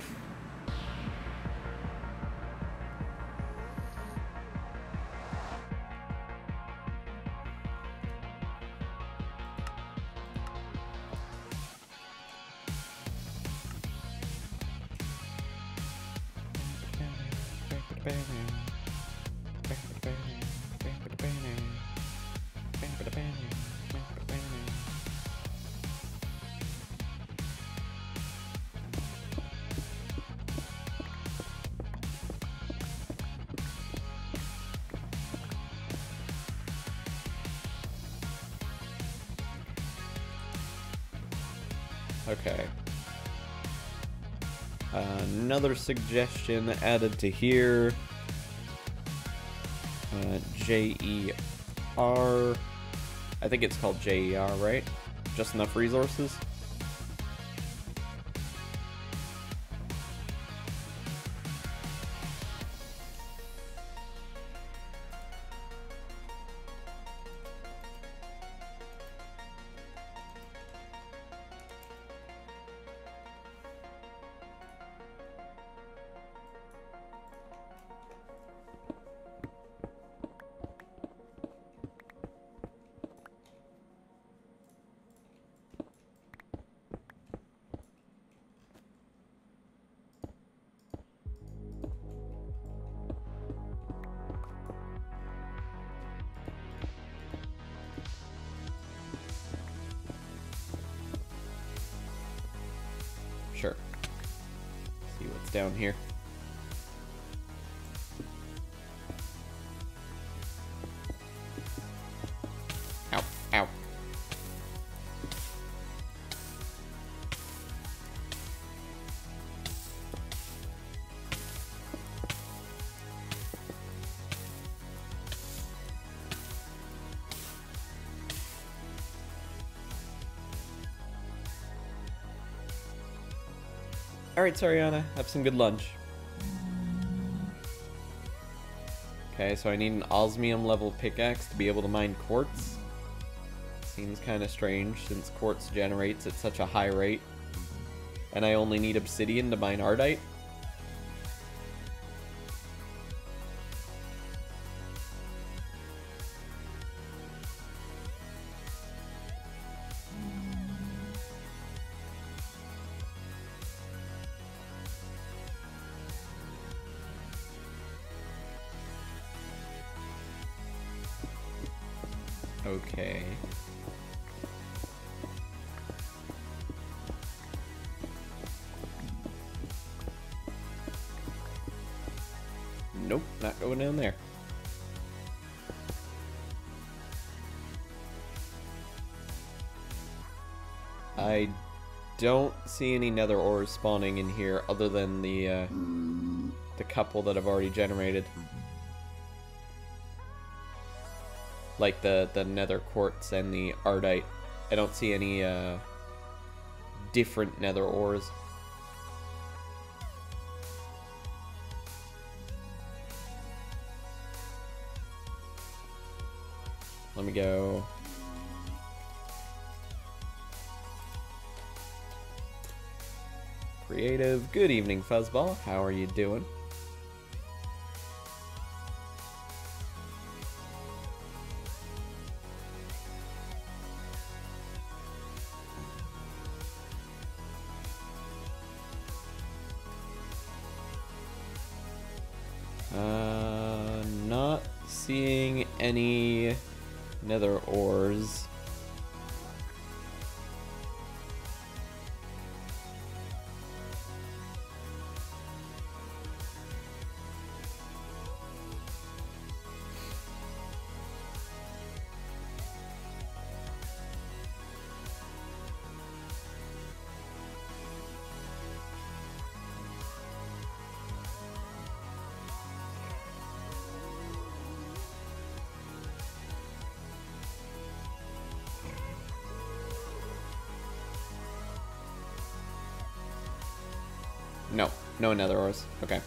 Okay. Another suggestion added to here. JER. I think it's called JER, right? Just enough resources? Sure. See what's down here. Ow, ow. Alright, Sariana, have some good lunch. Okay, so I need an osmium level pickaxe to be able to mine quartz. Seems kind of strange since quartz generates at such a high rate. And I only need obsidian to mine ardite. Okay. Nope, not going down there. I don't see any nether ores spawning in here other than the couple that I've already generated. like the nether quartz and the ardite. I don't see any different nether ores. Let me go. Creative. Good evening, Fuzzball. How are you doing? Not seeing any nether ores. No, no nether ores. Okay.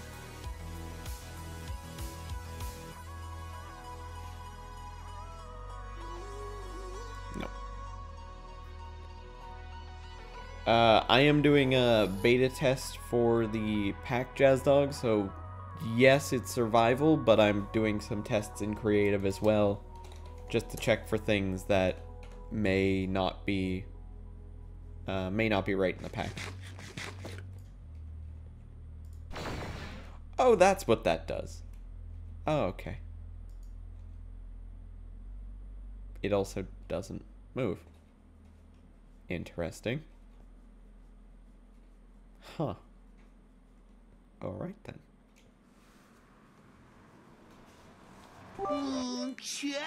No. I am doing a beta test for the pack Jazz Dog, so yes, it's survival, but I'm doing some tests in creative as well, just to check for things that may not be right in the pack. Oh, that's what that does. Oh, okay. It also doesn't move. Interesting. Huh. Alright then.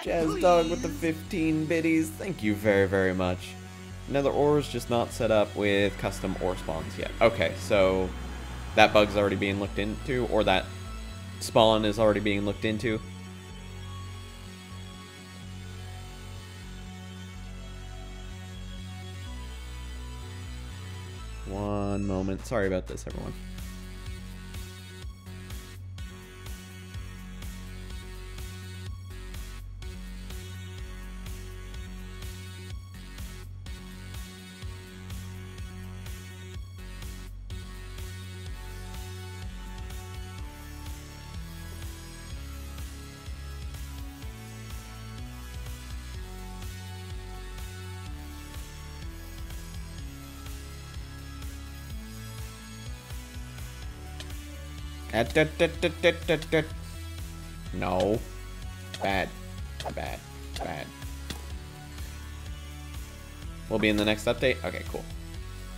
Jazz Dog with the 15 biddies. Thank you very, very much. Nether ore's just not set up with custom ore spawns yet. Okay, so that bug's already being looked into, or that spawn is already being looked into. One moment. Sorry about this, everyone. No. Bad. Bad. Bad. We'll be in the next update? Okay, cool.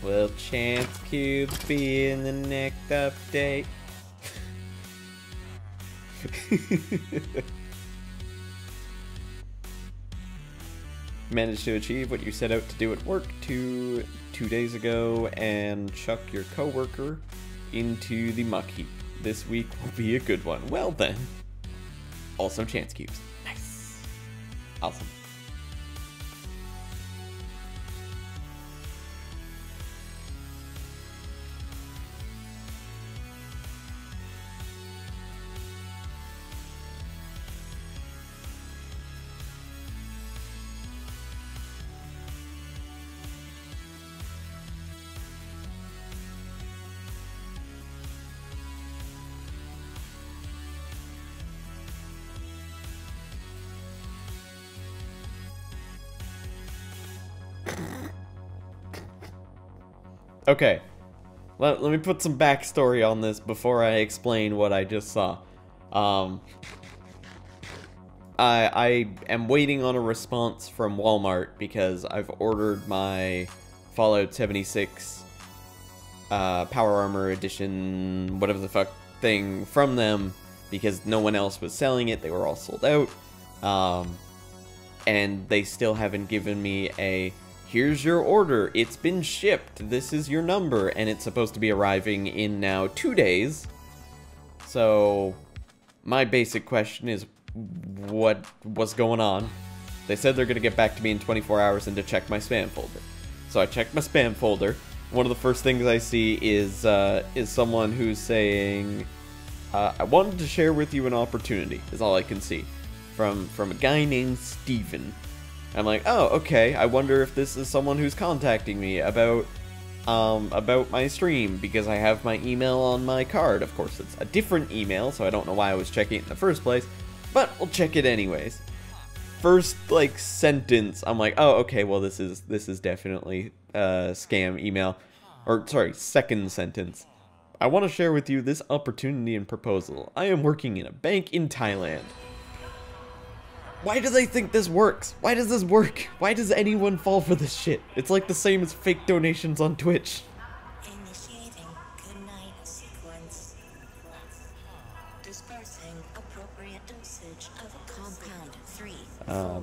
Will Chance Cubes be in the next update? Managed to achieve what you set out to do at work 2 days ago and chuck your coworker into the muck heap. This week will be a good one. Well then. Also Chance Cubes. Nice. Awesome. Okay, let me put some backstory on this before I explain what I just saw. I am waiting on a response from Walmart because I've ordered my Fallout 76 Power Armor Edition, whatever the fuck thing, from them because no one else was selling it. They were all sold out. And they still haven't given me a, here's your order, it's been shipped, this is your number, and it's supposed to be arriving in now 2 days. So my basic question is, what's going on? They said they're gonna get back to me in 24 hours and to check my spam folder. So I checked my spam folder. One of the first things I see is someone who's saying, I wanted to share with you an opportunity, is all I can see. From a guy named Steven. I'm like, oh, okay, I wonder if this is someone who's contacting me about my stream, because I have my email on my card. Of course, it's a different email, so I don't know why I was checking it in the first place, but we'll check it anyways. First, like, sentence, I'm like, oh, okay, well, this is definitely scam email. Or, sorry, second sentence. I want to share with you this opportunity and proposal. I am working in a bank in Thailand. Why do they think this works? Why does this work? Why does anyone fall for this shit? It's like the same as fake donations on Twitch. Initiating goodnight sequence. Dispersing appropriate dosage of compound 3.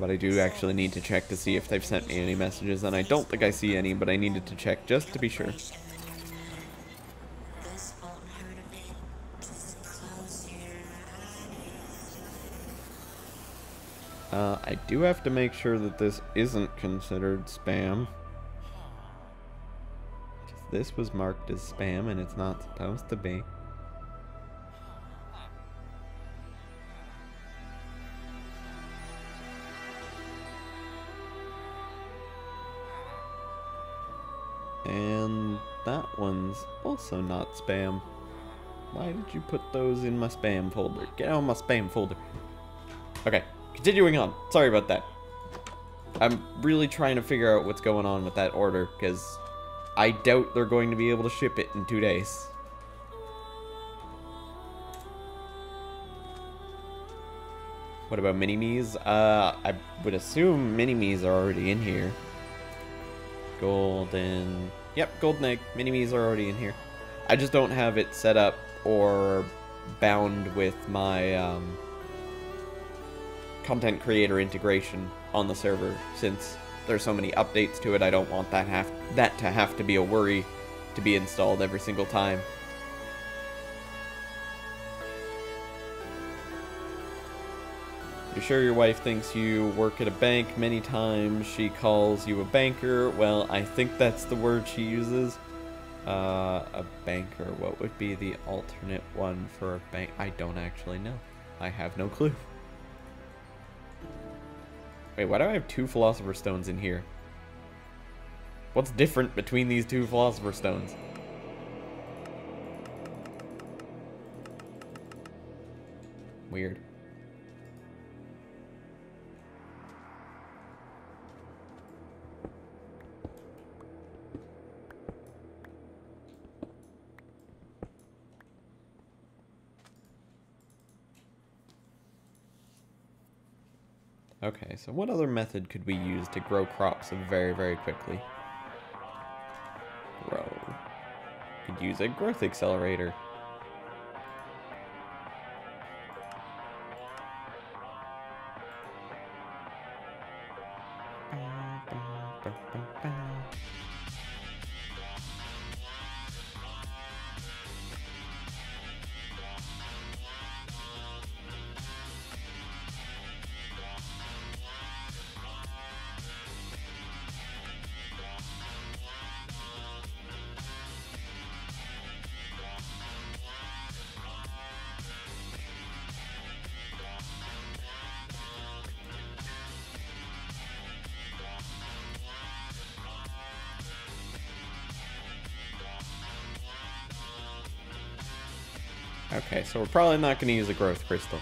But I do actually need to check to see if they've sent me any messages, and I don't think I see any, but I needed to check just to be sure. This won't hurt a bit. Just close your eyes. I do have to make sure that this isn't considered spam. 'Cause this was marked as spam, and it's not supposed to be. And that one's also not spam. Why did you put those in my spam folder? Get out of my spam folder. Okay, continuing on. Sorry about that. I'm really trying to figure out what's going on with that order, because I doubt they're going to be able to ship it in 2 days. What about mini-me's? I would assume mini-me's are already in here. Golden... Yep, golden egg. Mini-me's are already in here. I just don't have it set up or bound with my content creator integration on the server. Since there's so many updates to it, I don't want that to have to be a worry to be installed every single time. You're sure your wife thinks you work at a bank? Many times she calls you a banker. Well, I think that's the word she uses. A banker. What would be the alternate one for a bank? I don't actually know. I have no clue. Wait, why do I have 2 Philosopher's Stones in here? What's different between these 2 Philosopher's Stones? Weird. Okay, so what other method could we use to grow crops very, very quickly? Grow. Could use a growth accelerator. Okay, so we're probably not going to use a growth crystal.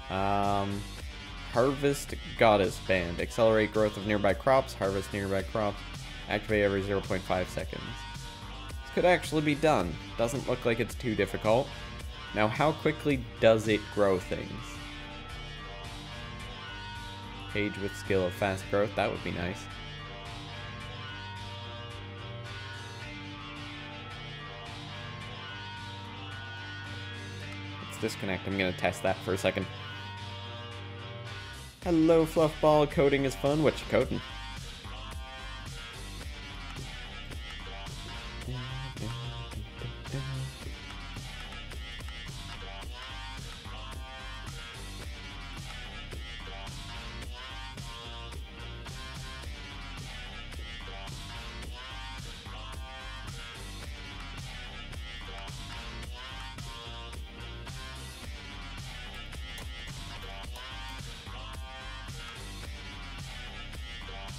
Harvest Goddess Band. Accelerate growth of nearby crops. Harvest nearby crops. Activate every 0.5 seconds. This could actually be done. Doesn't look like it's too difficult. Now, how quickly does it grow things? Page with skill of fast growth. That would be nice. Disconnect. I'm gonna test that for a second. Hello, Fluffball. Coding is fun. What you coding?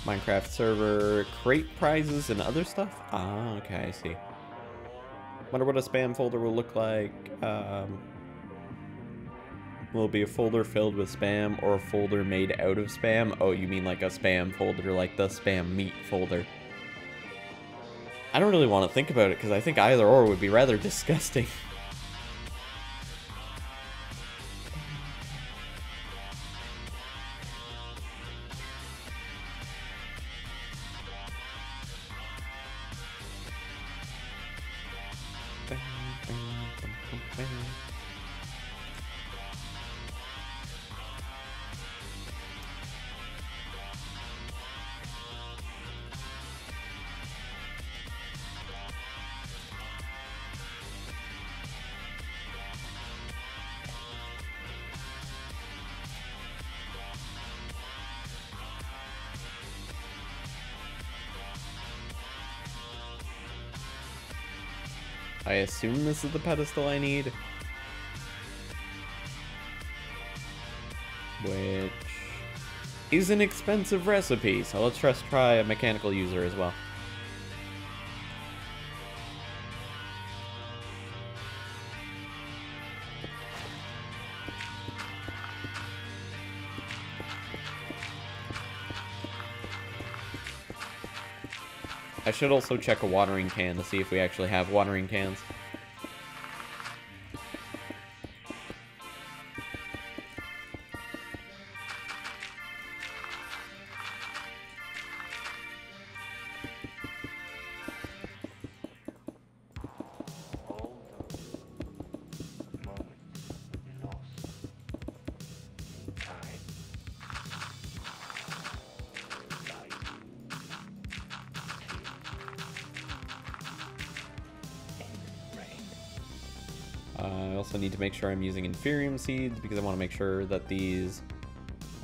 Minecraft server, crate prizes, and other stuff? Ah, okay, I see. Wonder what a spam folder will look like. Will it be a folder filled with spam or a folder made out of spam? Oh, you mean like a spam folder, like the spam meat folder. I don't really want to think about it because I think either or would be rather disgusting. I assume this is the pedestal I need. Which is an expensive recipe, so let's just try a mechanical user as well. I should also check a watering can to see if we actually have watering cans. I also need to make sure I'm using Inferium seeds because I want to make sure that these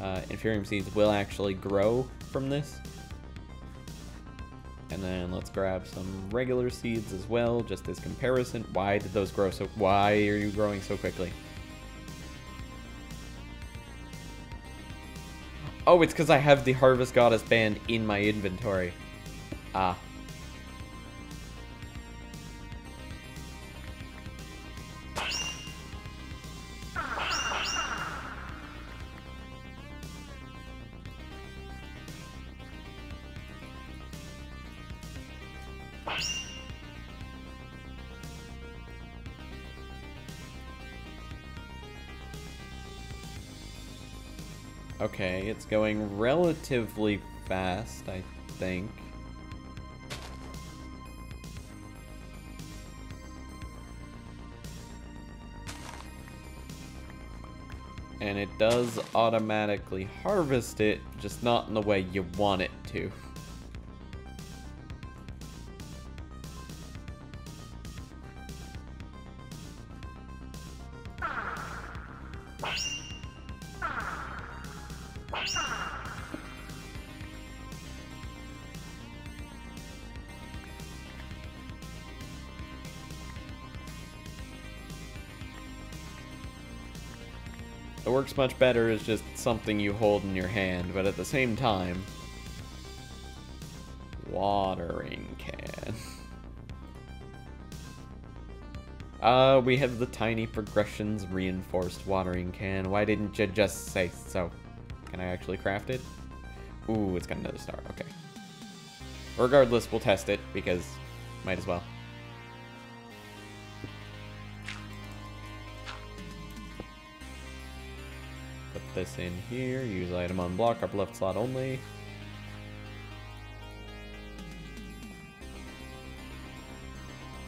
Inferium seeds will actually grow from this. And then let's grab some regular seeds as well, just as comparison. Why did those grow so... Why are you growing so quickly? Oh, it's because I have the Harvest Goddess band in my inventory. Ah. Okay, it's going relatively fast, I think. And it does automatically harvest it, just not in the way you want it to. It works much better as just something you hold in your hand, but at the same time... Watering can. We have the tiny progressions reinforced watering can. Why didn't you just say so? Can I actually craft it? Ooh, it's got another star. Okay. Regardless, we'll test it, because might as well. Put this in here. Use item on block, upper left slot only.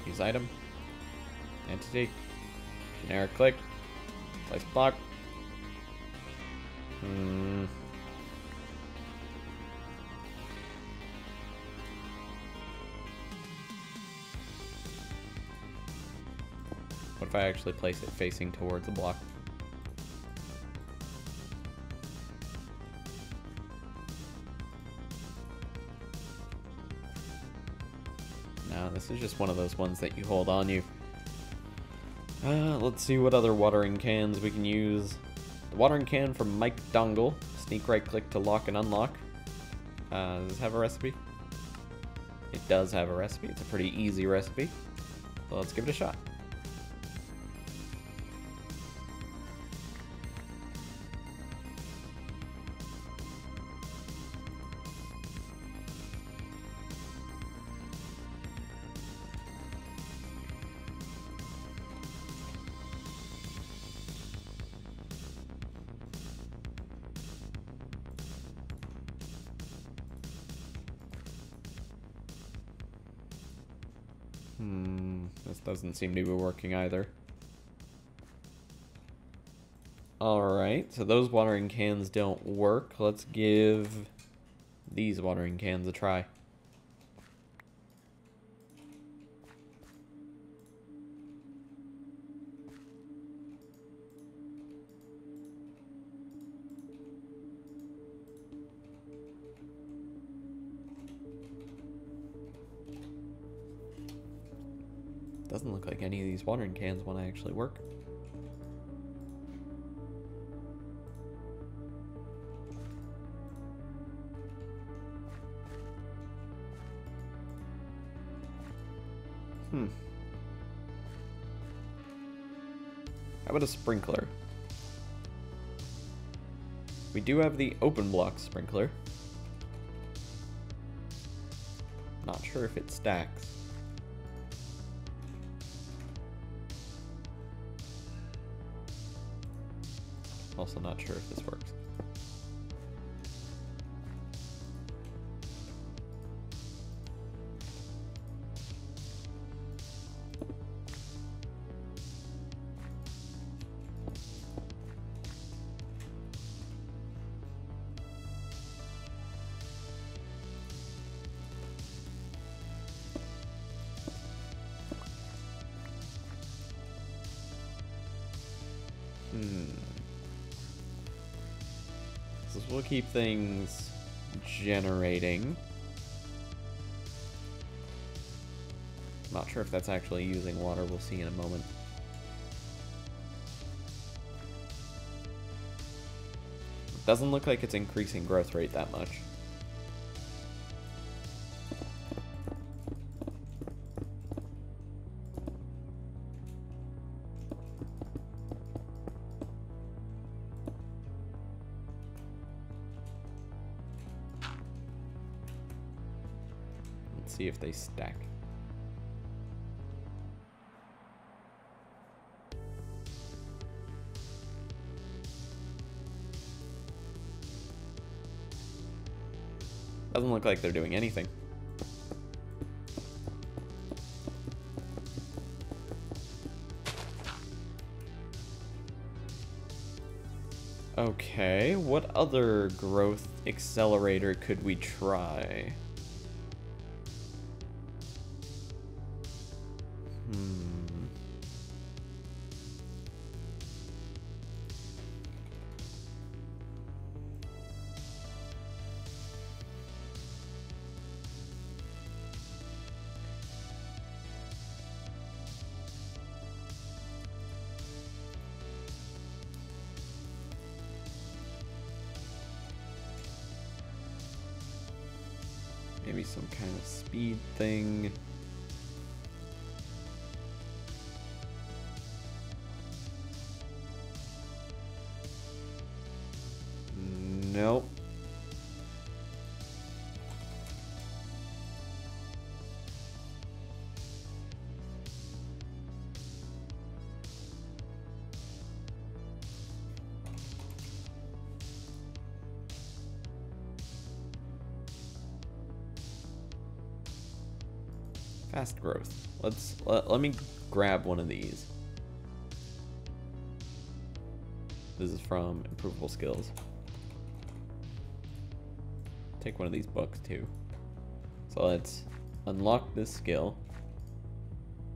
Use item. Entity. Generic click. Place block. What if I actually place it facing towards the block? No, this is just one of those ones that you hold on you. Let's see what other watering cans we can use. The watering can from Mike Dongle. Sneak right click to lock and unlock. Does this have a recipe? It does have a recipe. It's a pretty easy recipe. So let's give it a shot. This doesn't seem to be working either. Alright, so those watering cans don't work. Let's give these watering cans a try. Doesn't look like any of these watering cans want to actually work. How about a sprinkler? We do have the open block sprinkler. Not sure if it stacks. Also not sure if this works. So we'll keep things generating. Not sure if that's actually using water. We'll see in a moment. Doesn't look like it's increasing growth rate that much. See if they stack. Doesn't look like they're doing anything. Okay, what other growth accelerator could we try? Maybe some kind of speed thing. Nope. Fast growth. Let me grab one of these. This is from Improvable Skills. Take one of these books too. So let's unlock this skill.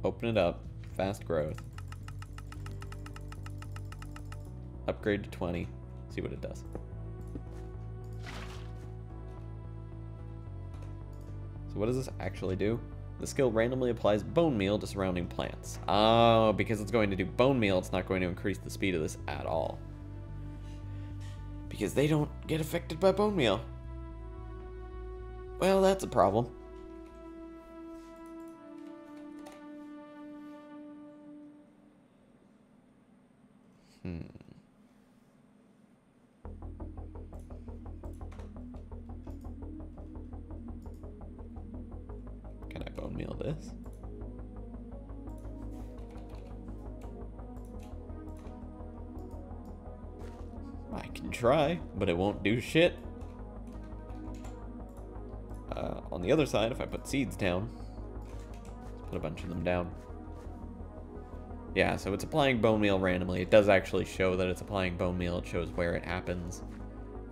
Open it up. Fast growth. Upgrade to 20. See what it does. So what does this actually do? The skill randomly applies bone meal to surrounding plants. Oh, because it's going to do bone meal, it's not going to increase the speed of this at all. Because they don't get affected by bone meal. Well, that's a problem. Can I bone meal this? I can try, but it won't do shit. On the other side, if I put seeds down, let's put a bunch of them down. Yeah, so it's applying bone meal randomly. It does actually show that it's applying bone meal. It shows where it happens.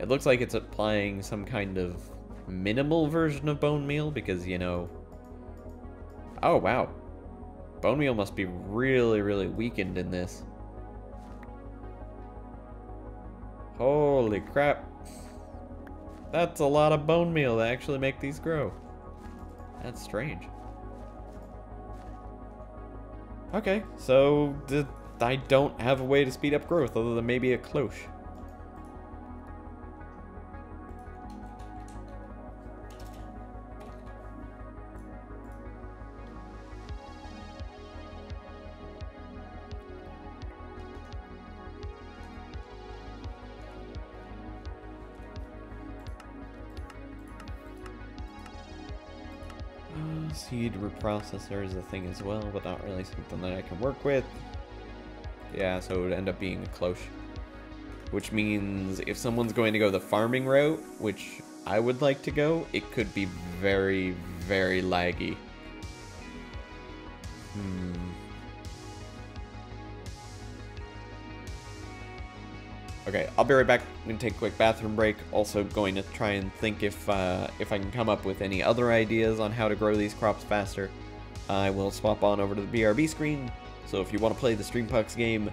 It looks like it's applying some kind of minimal version of bone meal because, you know... Oh, wow. Bone meal must be really, really weakened in this. Holy crap. That's a lot of bone meal to actually make these grow. That's strange. Okay, so I don't have a way to speed up growth other than maybe a cloche. Seed reprocessor is a thing as well, but not really something that I can work with. Yeah, so it would end up being a cloche. Which means if someone's going to go the farming route, which I would like to go, it could be very, very laggy. Okay, I'll be right back. I'm going to take a quick bathroom break. Also going to try and think if I can come up with any other ideas on how to grow these crops faster. I will swap on over to the BRB screen. So if you want to play the Streampucks game, you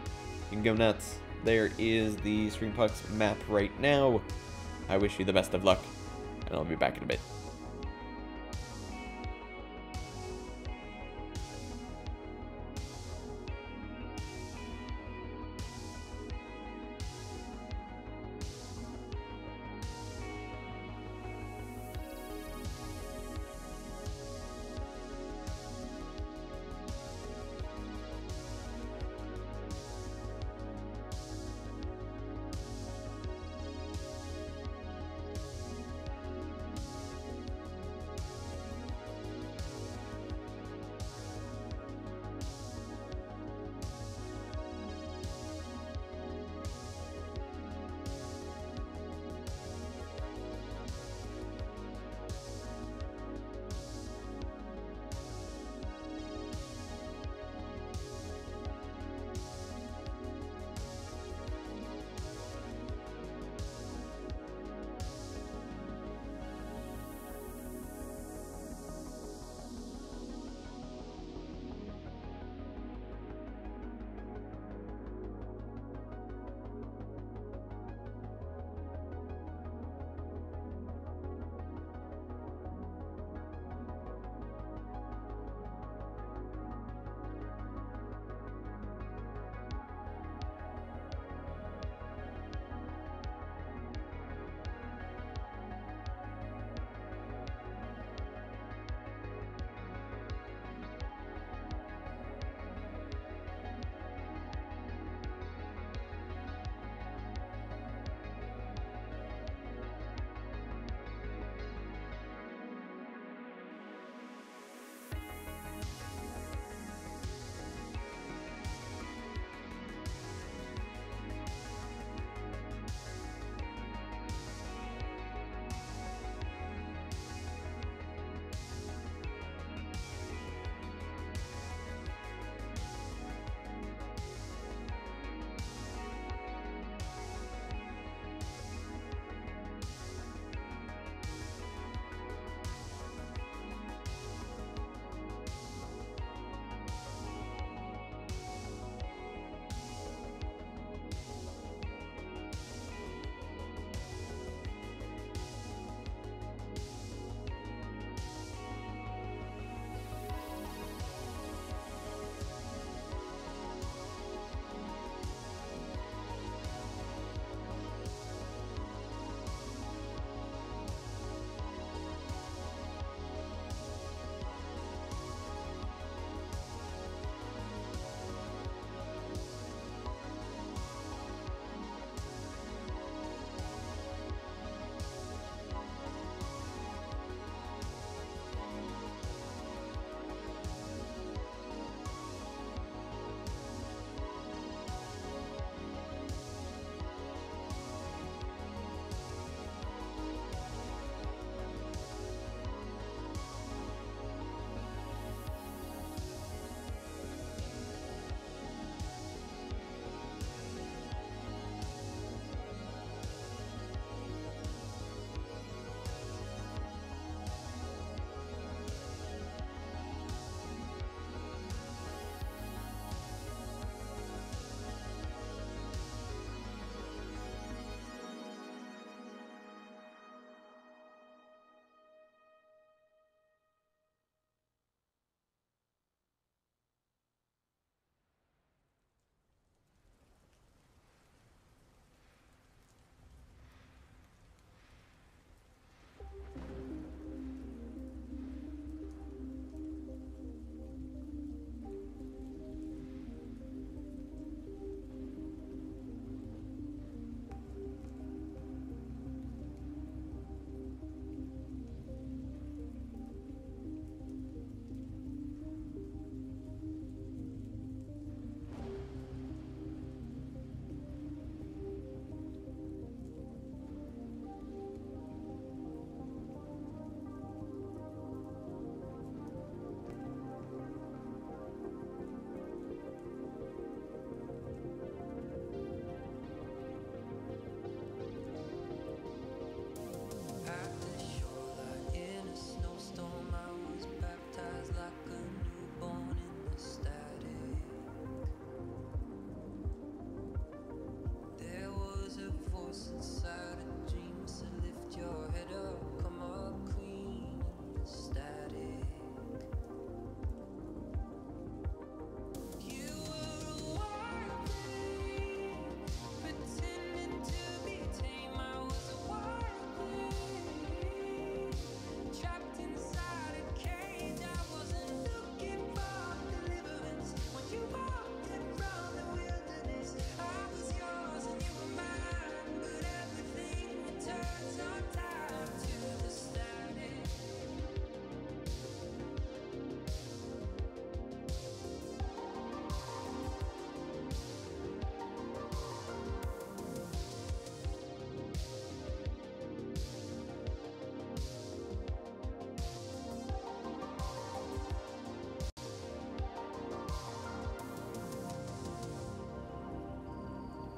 can go nuts. There is the Streampucks map right now. I wish you the best of luck, and I'll be back in a bit.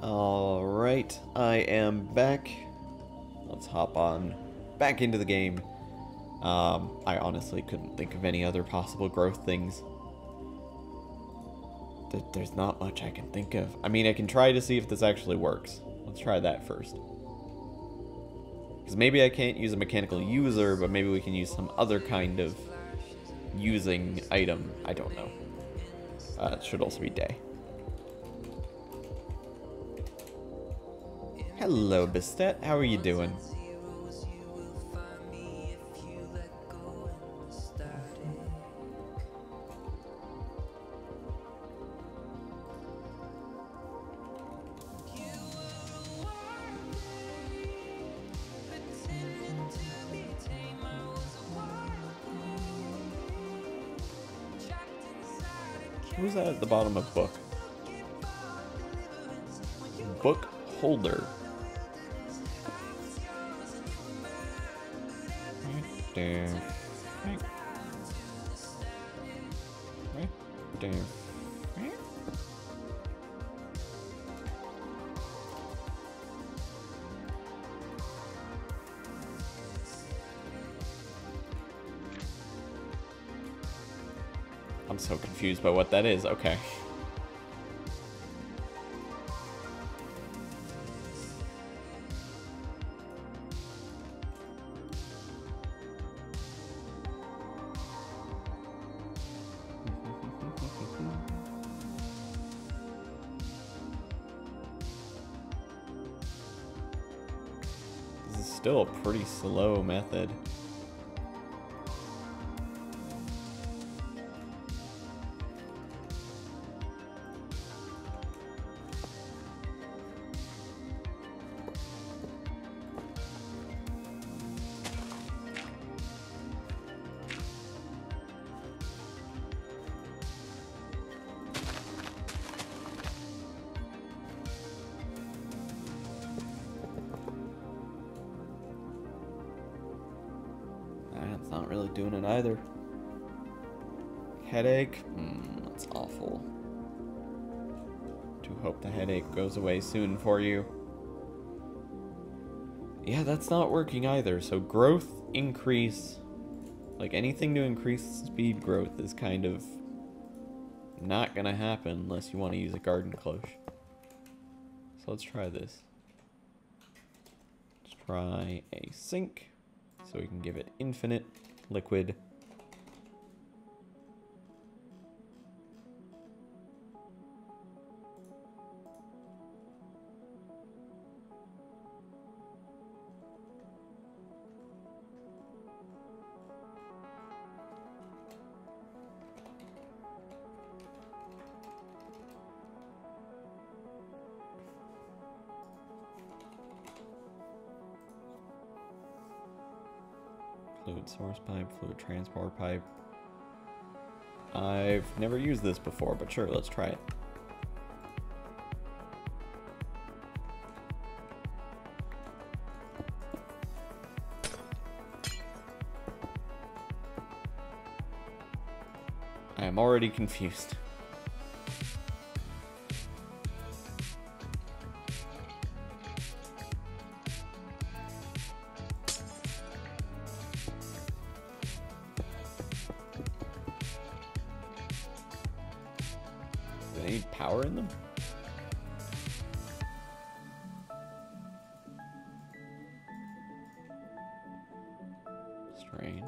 Alright, I am back. Let's hop on back into the game. I honestly couldn't think of any other possible growth things. There's not much I can think of. I mean, I can try to see if this actually works. Let's try that first. Because maybe I can't use a mechanical user, but maybe we can use some other kind of using item. I don't know. It should also be day. Hello, Bastet. How are you doing? Who's that at the bottom of book? Book holder. Right there. Right there. I'm so confused by what that is. Okay. This is still a pretty slow method. That's not really doing it either. Headache? That's awful. Do hope the headache goes away soon for you. Yeah, that's not working either. So growth increase, like anything to increase speed growth is kind of not gonna happen unless you want to use a garden cloche. So let's try this. Let's try a sink. So we can give it infinite liquid. Fluid source pipe, fluid transport pipe. I've never used this before, but sure, let's try it. I am already confused. Do they need power in them? Strange.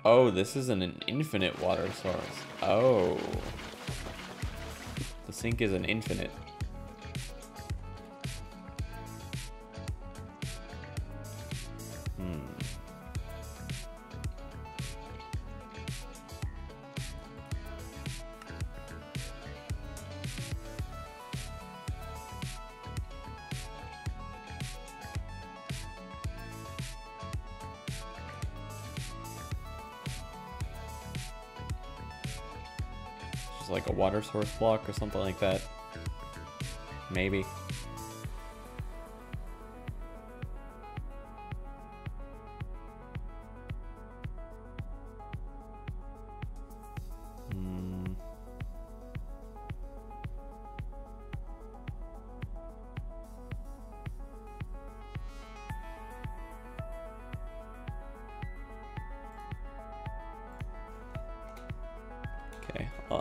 Oh, this isn't an infinite water source. Oh. The sink is an infinite. Like a water source block or something like that. Maybe.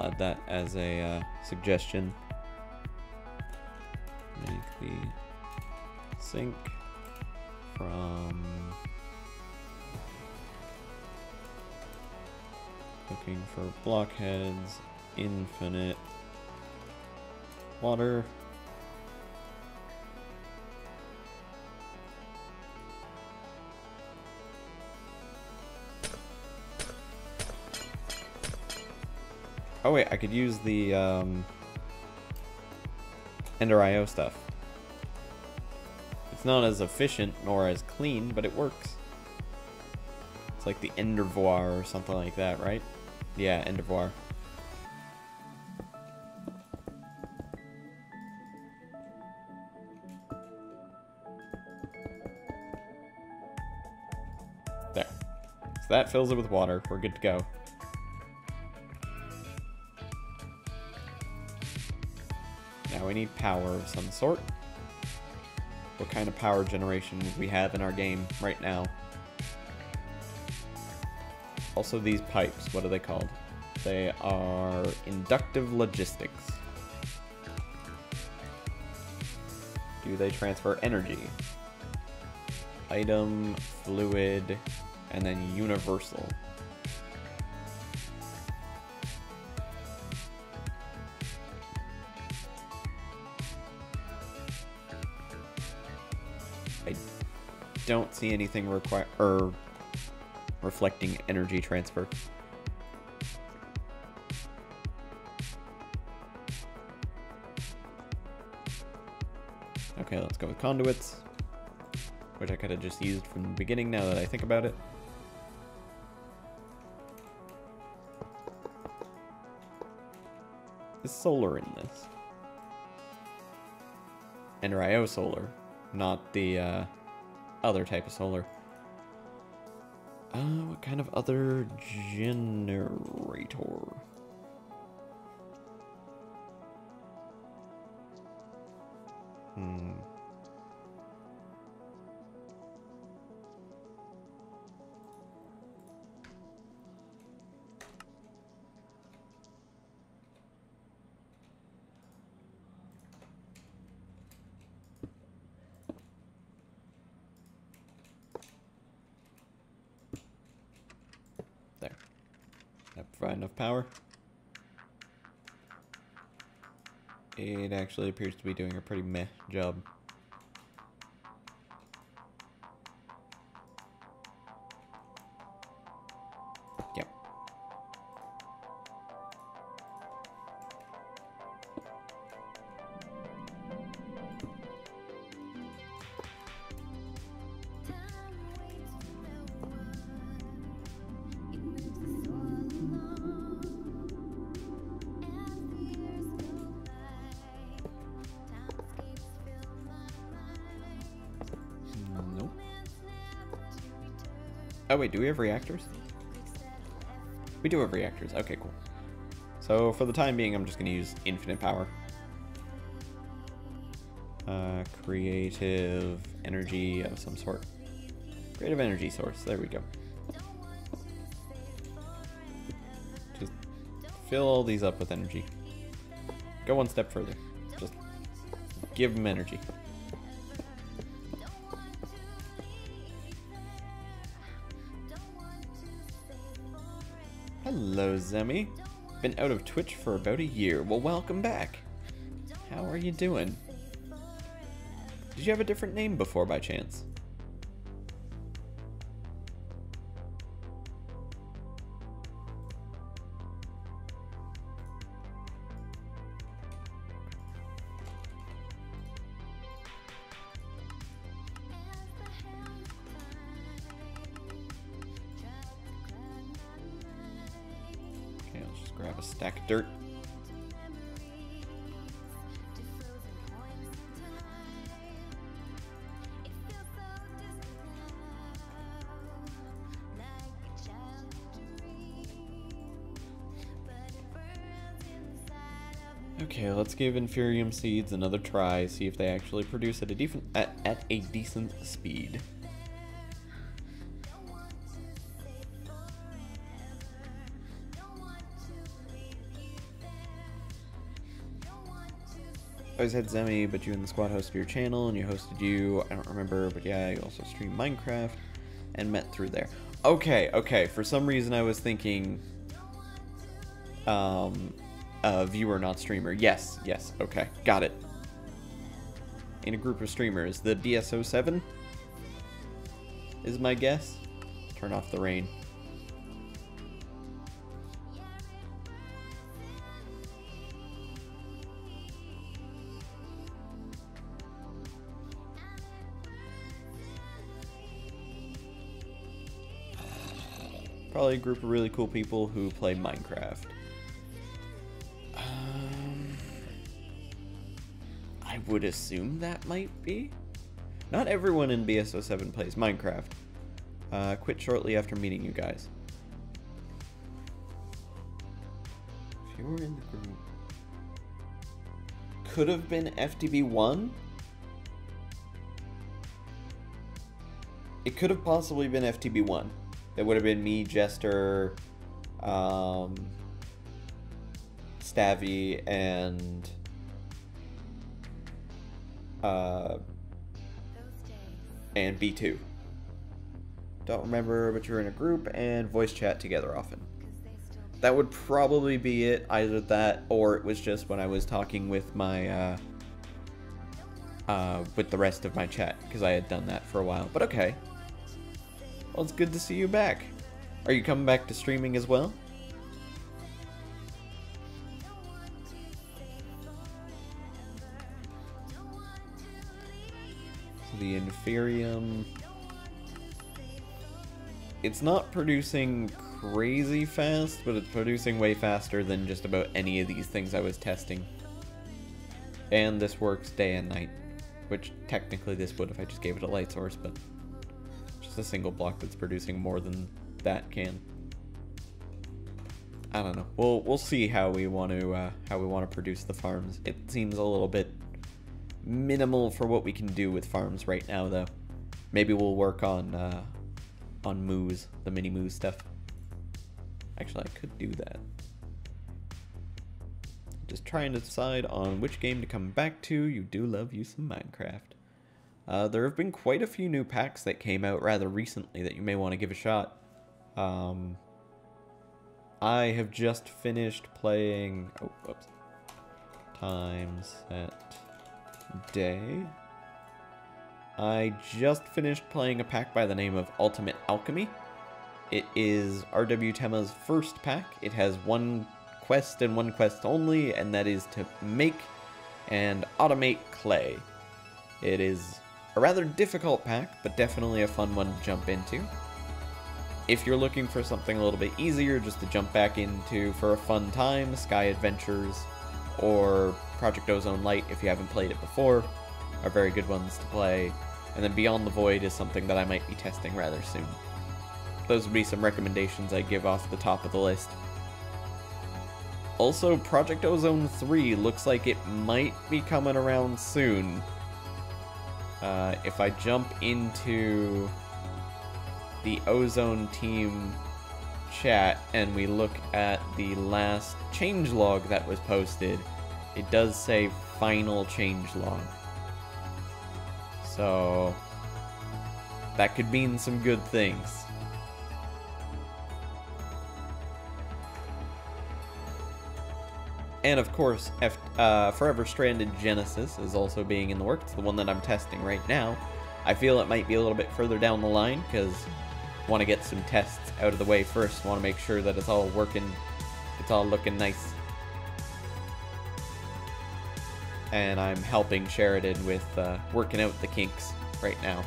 add that as a suggestion. Make the sink from looking for blockheads, infinite water. Oh wait, I could use the Ender IO stuff. It's not as efficient nor as clean, but it works. It's like the Endervoir or something like that, right? Yeah, Endervoir. There. So that fills it with water. We're good to go. Now we need power of some sort. What kind of power generation would we have in our game right now? Also, these pipes, what are they called? They are inductive logistics. Do they transfer energy? Item, fluid, and then universal. I don't see anything reflecting energy transfer. Okay, let's go with conduits, which I could have just used from the beginning now that I think about it. Is solar in this? Ender IO solar, not the other type of solar. What kind of other generator? There. That provide enough power? It actually appears to be doing a pretty meh job. Yep. Nope. Oh wait, do we have reactors? We do have reactors. Okay, cool. So for the time being, I'm just going to use infinite power. Creative energy of some sort. Creative energy source. There we go. Just fill all these up with energy. Go one step further. Just give them energy. Hello, Zemi. Been out of Twitch for about a year. Well, welcome back. How are you doing? Did you have a different name before by chance? Okay, let's just grab a stack of dirt. Okay, let's give Inferium seeds another try, see if they actually produce at a decent speed. always had Zemi, but you and the squad hosted your channel, and you hosted you. I don't remember, but yeah, you also streamed Minecraft and met through there. Okay. For some reason, I was thinking, viewer, not streamer. Yes. Okay, got it. In a group of streamers, the DSO7 is my guess. Turn off the rain. Probably a group of really cool people who play Minecraft. I would assume that might be. Not everyone in BSO7 plays Minecraft. Quit shortly after meeting you guys. If you were in the group. Could have been FTB1? It could have possibly been FTB1. That would have been me, Jester, Stavvy, and B2. Don't remember, but you're in a group and voice chat together often. That would probably be it. Either that, or it was just when I was talking with my with the rest of my chat, because I had done that for a while. But okay. Well, it's good to see you back. Are you coming back to streaming as well? So the Inferium... It's not producing crazy fast, but it's producing way faster than just about any of these things I was testing. And this works day and night. Which technically this would if I just gave it a light source, but... a single block that's producing more than that can. I don't know. We'll see how we want to produce the farms. It seems a little bit minimal for what we can do with farms right now, though. Maybe we'll work on moos, the mini moos stuff. Actually, I could do that. Just trying to decide on which game to come back to. You do love you some Minecraft. There have been quite a few new packs that came out rather recently that you may want to give a shot. I have just finished playing... Oh, whoops. Time set day. I just finished playing a pack by the name of Ultimate Alchemy. It is RW Tema's first pack. It has one quest and one quest only, and that is to make and automate clay. It is a rather difficult pack, but definitely a fun one to jump into. If you're looking for something a little bit easier just to jump back into for a fun time, Sky Adventures or Project Ozone Light, if you haven't played it before, are very good ones to play. And then Beyond the Void is something that I might be testing rather soon. Those would be some recommendations I give off the top of the list. Also, Project Ozone 3 looks like it might be coming around soon. If I jump into the Ozone team chat and we look at the last changelog that was posted, it does say final changelog. So that could mean some good things. And of course, Forever Stranded Genesis is also being in the works, the one that I'm testing right now. I feel it might be a little bit further down the line, because I want to get some tests out of the way first. I want to make sure that it's all working, it's all looking nice. And I'm helping Sheridan with working out the kinks right now.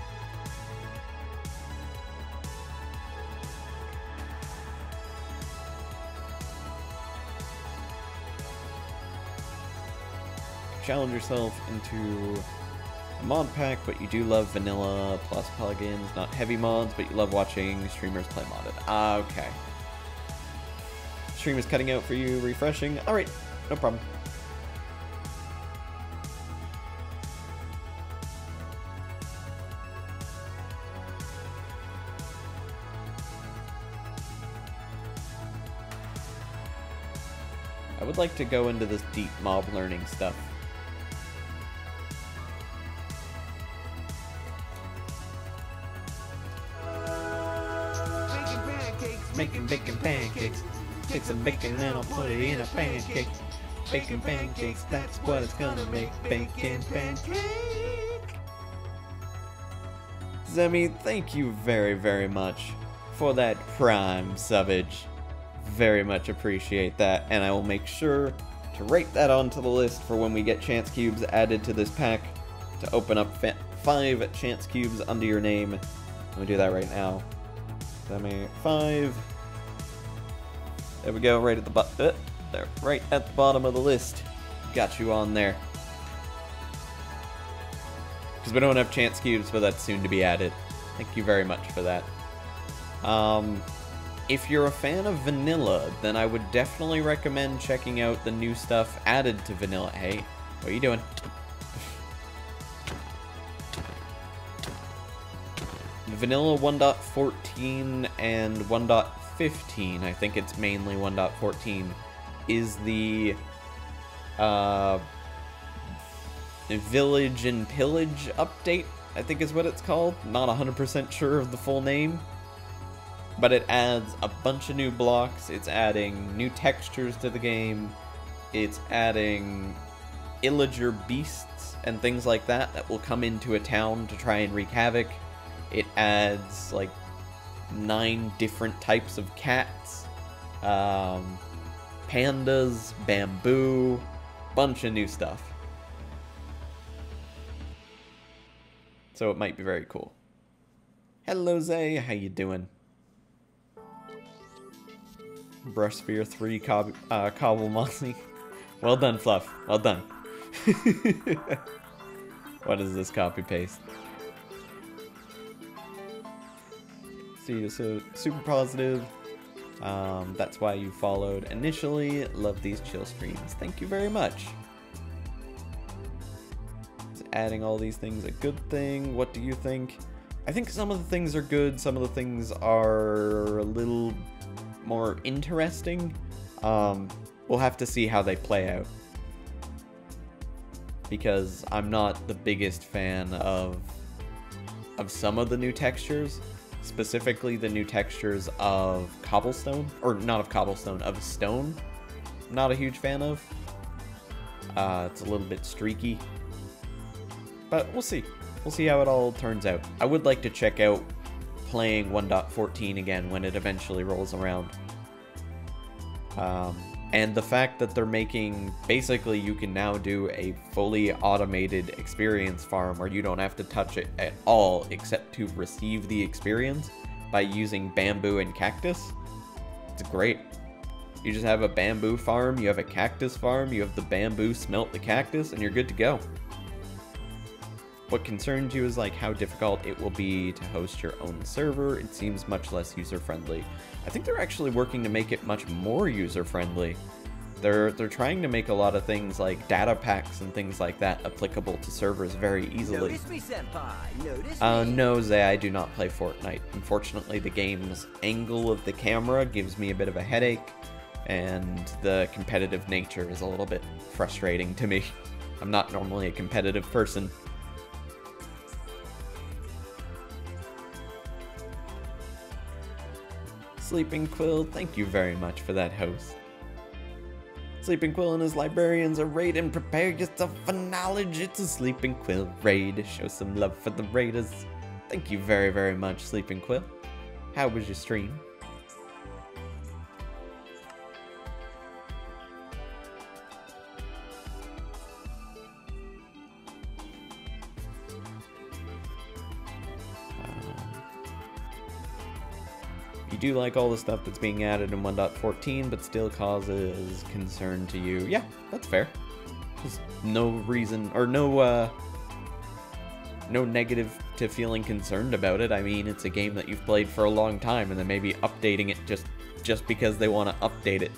Challenge yourself into a mod pack, but you do love vanilla plus plugins, not heavy mods, but you love watching streamers play modded. Okay. Stream is cutting out for you, refreshing. Alright, no problem. I would like to go into this deep mob learning stuff. making bacon pancakes. Take some bacon and I'll put it in a pancake. Bacon pancakes, that's what it's gonna make. Bacon pancakes. Zemi, thank you very, very much for that prime subbage. Very much appreciate that, and I will make sure to rate that onto the list for when we get chance cubes added to this pack to open up 5 chance cubes under your name. Let me do that right now. Zemi 5. There we go, right at the bottom. There, right at the bottom of the list. Got you on there. Because we don't have chance cubes, but that's soon to be added. Thank you very much for that. If you're a fan of vanilla, then I would definitely recommend checking out the new stuff added to vanilla. Hey, what are you doing? Vanilla 1.14 and 1.15, I think it's mainly 1.14, is the Village and Pillage update, I think is what it's called. Not 100% sure of the full name. But it adds a bunch of new blocks, it's adding new textures to the game, it's adding illager beasts and things like that that will come into a town to try and wreak havoc. It adds like 9 different types of cats, pandas, bamboo, bunch of new stuff. So it might be very cool. Hello Zay, how you doing? Brush Sphere 3 Cobble Mossy. Well done, Fluff. Well done. What is this copy paste? See, so super positive. That's why you followed initially. Love these chill streams. Thank you very much. Is adding all these things a good thing? What do you think? I think some of the things are good. Some of the things are a little more interesting. We'll have to see how they play out, because I'm not the biggest fan of some of the new textures, specifically the new textures of cobblestone, or not of cobblestone, of stone. Not a huge fan of. It's a little bit streaky, but we'll see. We'll see how it all turns out. I would like to check out playing 1.14 again when it eventually rolls around. And the fact that they're making, basically you can now do a fully automated experience farm where you don't have to touch it at all except to receive the experience by using bamboo and cactus. It's great. You just have a bamboo farm, you have a cactus farm, you have the bamboo smelt the cactus, and you're good to go. What concerns you is like how difficult it will be to host your own server. It seems much less user-friendly. I think they're actually working to make it much more user-friendly. They're trying to make a lot of things like data packs and things like that applicable to servers very easily. Notice me, senpai. Notice me. No, Zay, I do not play Fortnite. Unfortunately, the game's angle of the camera gives me a bit of a headache, and the competitive nature is a little bit frustrating to me. I'm not normally a competitive person. Sleeping Quill, thank you very much for that host. Sleeping Quill and his librarians are raid, and prepare yourself for knowledge. It's a Sleeping Quill raid. Show some love for the raiders. Thank you very, very much, Sleeping Quill. How was your stream? You do like all the stuff that's being added in 1.14, but still causes concern to you. Yeah, that's fair. There's no reason, or no negative to feeling concerned about it. I mean, it's a game that you've played for a long time, and then maybe updating it just because they want to update it.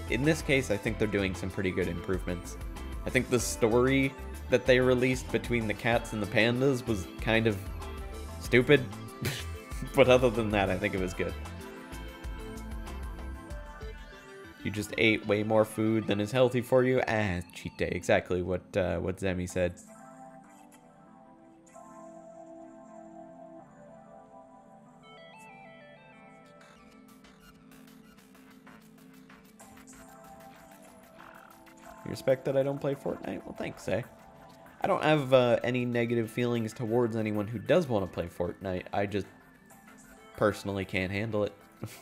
In this case, I think they're doing some pretty good improvements. I think the story that they released between the cats and the pandas was kind of stupid. But other than that, I think it was good. You just ate way more food than is healthy for you. Ah, cheat day. Exactly what Zemi said. You respect that I don't play Fortnite? Well, thanks, eh? I don't have any negative feelings towards anyone who does want to play Fortnite. I just personally can't handle it. Let's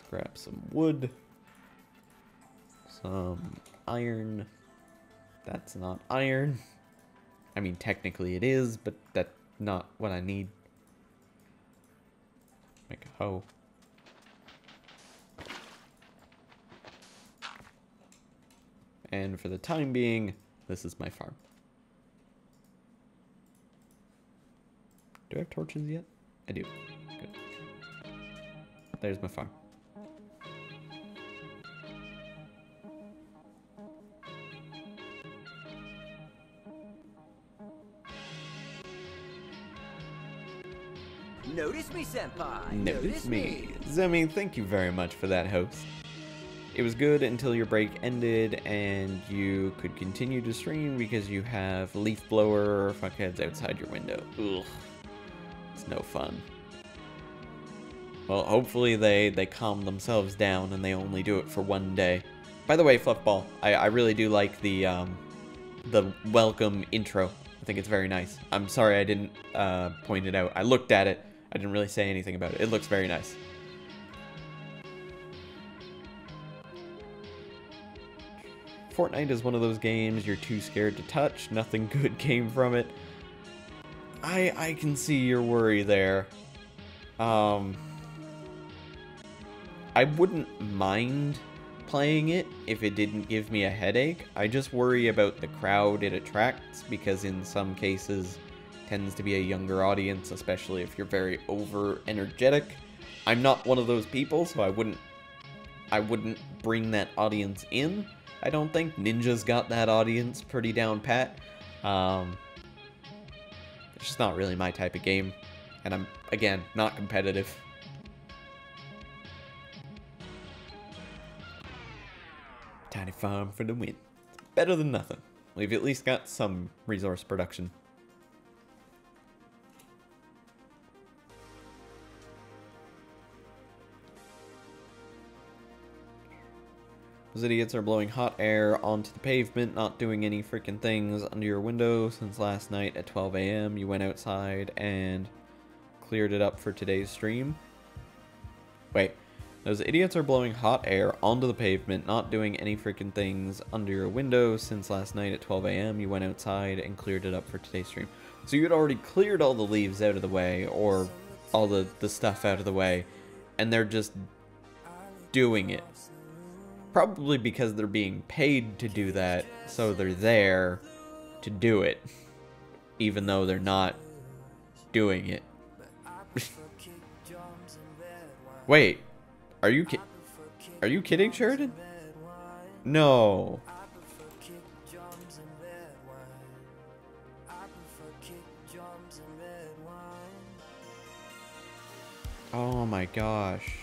grab some wood. Some iron. That's not iron. I mean, technically it is, but that's not what I need. Make a hoe. And for the time being, this is my farm. Do I have torches yet? I do. Good. There's my farm. Notice me, senpai. Notice me. Zemi, thank you very much for that, host. It was good until your break ended and you could continue to stream because you have leaf blower or fuckheads outside your window. Ugh. It's no fun. Well, hopefully they calm themselves down and they only do it for one day. By the way, Fluffball, I really do like the welcome intro. I think it's very nice. I'm sorry I didn't point it out. I looked at it. I didn't really say anything about it. It looks very nice. Fortnite is one of those games you're too scared to touch. Nothing good came from it. I can see your worry there. I wouldn't mind playing it if it didn't give me a headache. I just worry about the crowd it attracts because in some cases tends to be a younger audience, especially if you're very over energetic. I'm not one of those people, so I wouldn't bring that audience in. I don't think Ninja's got that audience pretty down pat. It's just not really my type of game, and I'm again not competitive. Tiny farm for the win. It's better than nothing. We've at least got some resource production. Those idiots are blowing hot air onto the pavement, not doing any freaking things under your window since last night at 12 a.m. You went outside and cleared it up for today's stream. Wait. Those idiots are blowing hot air onto the pavement, not doing any freaking things under your window since last night at 12 a.m. You went outside and cleared it up for today's stream. So you had already cleared all the leaves out of the way, or all the stuff out of the way, and they're just doing it. Probably because they're being paid to do that, so they're there to do it, even though they're not doing it. Wait. Are you kidding, Sheridan? No. Oh my gosh.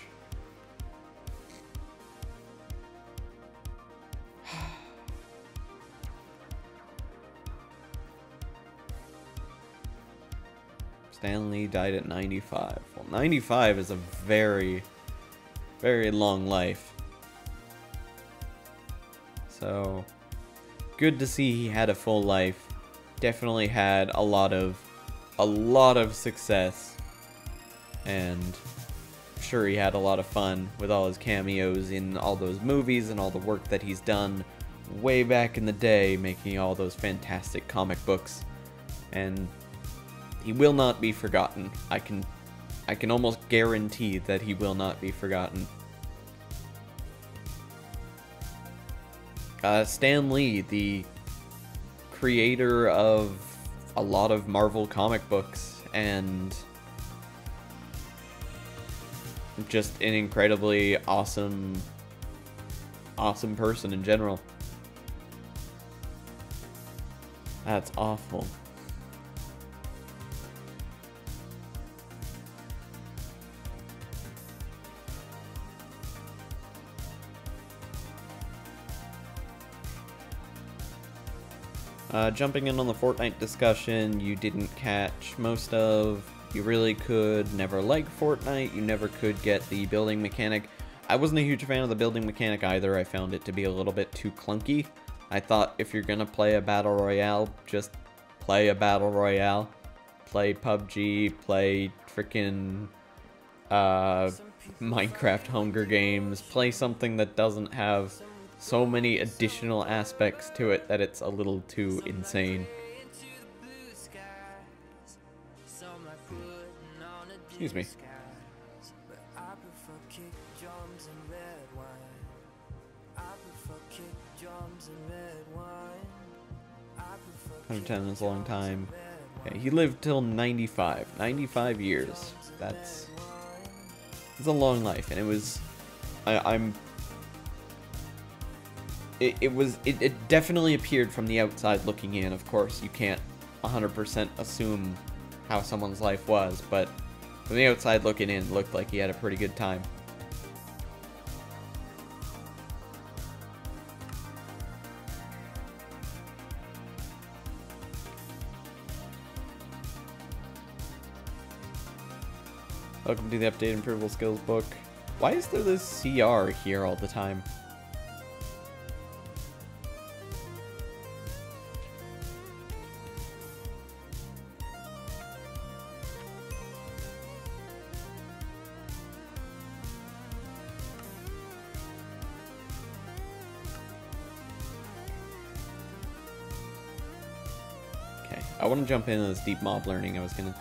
Stan Lee died at 95. Well, 95 is a very long life. So, good to see he had a full life. Definitely had a lot of success. And I'm sure he had a lot of fun with all his cameos in all those movies and all the work that he's done way back in the day, making all those fantastic comic books. And he will not be forgotten. I can almost guarantee that he will not be forgotten. Stan Lee, the creator of a lot of Marvel comic books, and just an incredibly awesome person in general. That's awful. Jumping in on the Fortnite discussion, you didn't catch most of You really could never like Fortnite. You never could get the building mechanic. I wasn't a huge fan of the building mechanic either. I found it to be a little bit too clunky. I thought if you're gonna play a battle royale, just play a battle royale. Play PUBG, play frickin' Minecraft Hunger Games. Play something that doesn't have so many additional aspects to it that it's a little too insane. Excuse me. $110 is a long time. Yeah, he lived till 95. 95 years. It's a long life, and it was... It definitely appeared from the outside looking in. Of course, you can't 100% assume how someone's life was, but from the outside looking in, it looked like he had a pretty good time. Welcome to the Update Improvable Skills book. Why is there this CR here all the time? Okay, I want to jump into this deep mob learning. I was going to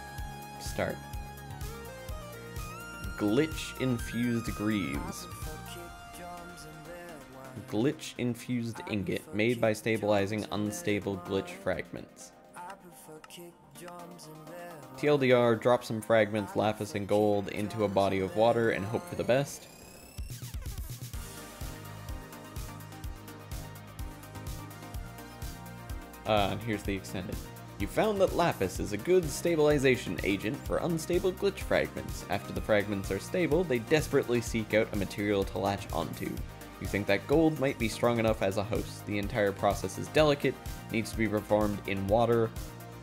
start. Glitch-infused greaves. Glitch-infused ingot, made by stabilizing unstable glitch fragments. TLDR, drop some fragments, lapis and gold, into a body of water and hope for the best. And here's the extended. You found that lapis is a good stabilization agent for unstable glitch fragments. After the fragments are stable, they desperately seek out a material to latch onto. You think that gold might be strong enough as a host. The entire process is delicate, needs to be performed in water,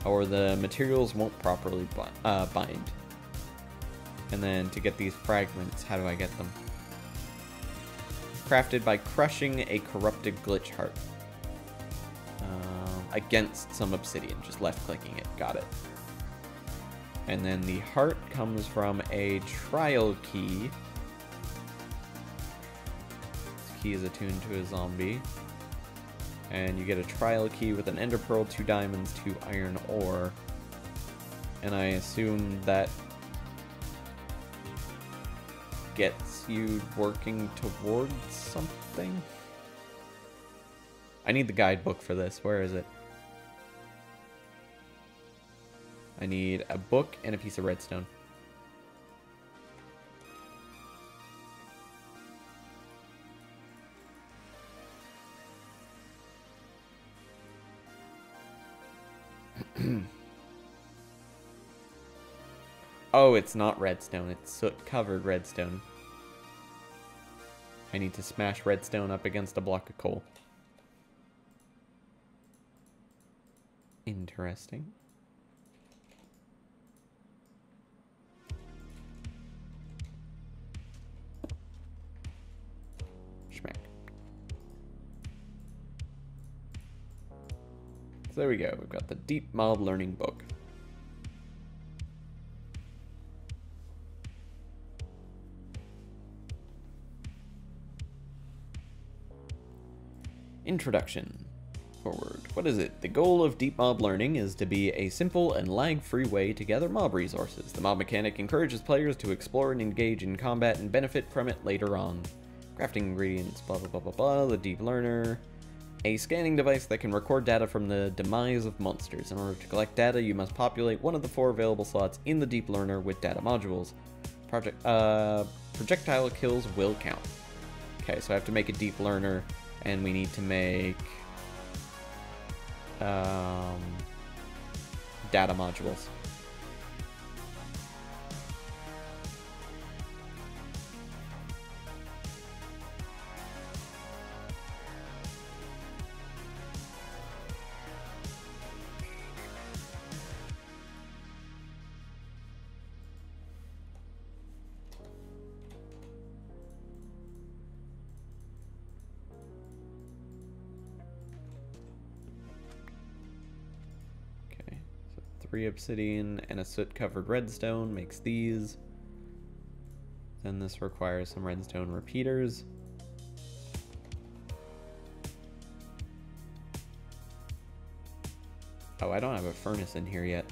or the materials won't properly bind. And then to get these fragments, how do I get them? Crafted by crushing a corrupted glitch heart. Against some obsidian, just left clicking it, got it. And then the heart comes from a trial key. This key is attuned to a zombie. And you get a trial key with an ender pearl, 2 diamonds, 2 iron ore. And I assume that gets you working towards something? I need the guidebook for this. Where is it? I need a book and a piece of redstone. Oh, it's not redstone. It's soot-covered redstone. I need to smash redstone up against a block of coal. Interesting. Schmack. So there we go. We've got the Deep Mob Learning book. Introduction. Forward. What is it? The goal of Deep Mob Learning is to be a simple and lag-free way to gather mob resources. The mob mechanic encourages players to explore and engage in combat and benefit from it later on. Crafting ingredients, blah blah blah blah blah, the Deep Learner. A scanning device that can record data from the demise of monsters. In order to collect data, you must populate one of the 4 available slots in the Deep Learner with data modules. Projectile kills will count. Okay, so I have to make a Deep Learner, and we need to make data modules. free obsidian and a soot-covered redstone makes these. Then this requires some redstone repeaters. Oh, I don't have a furnace in here yet.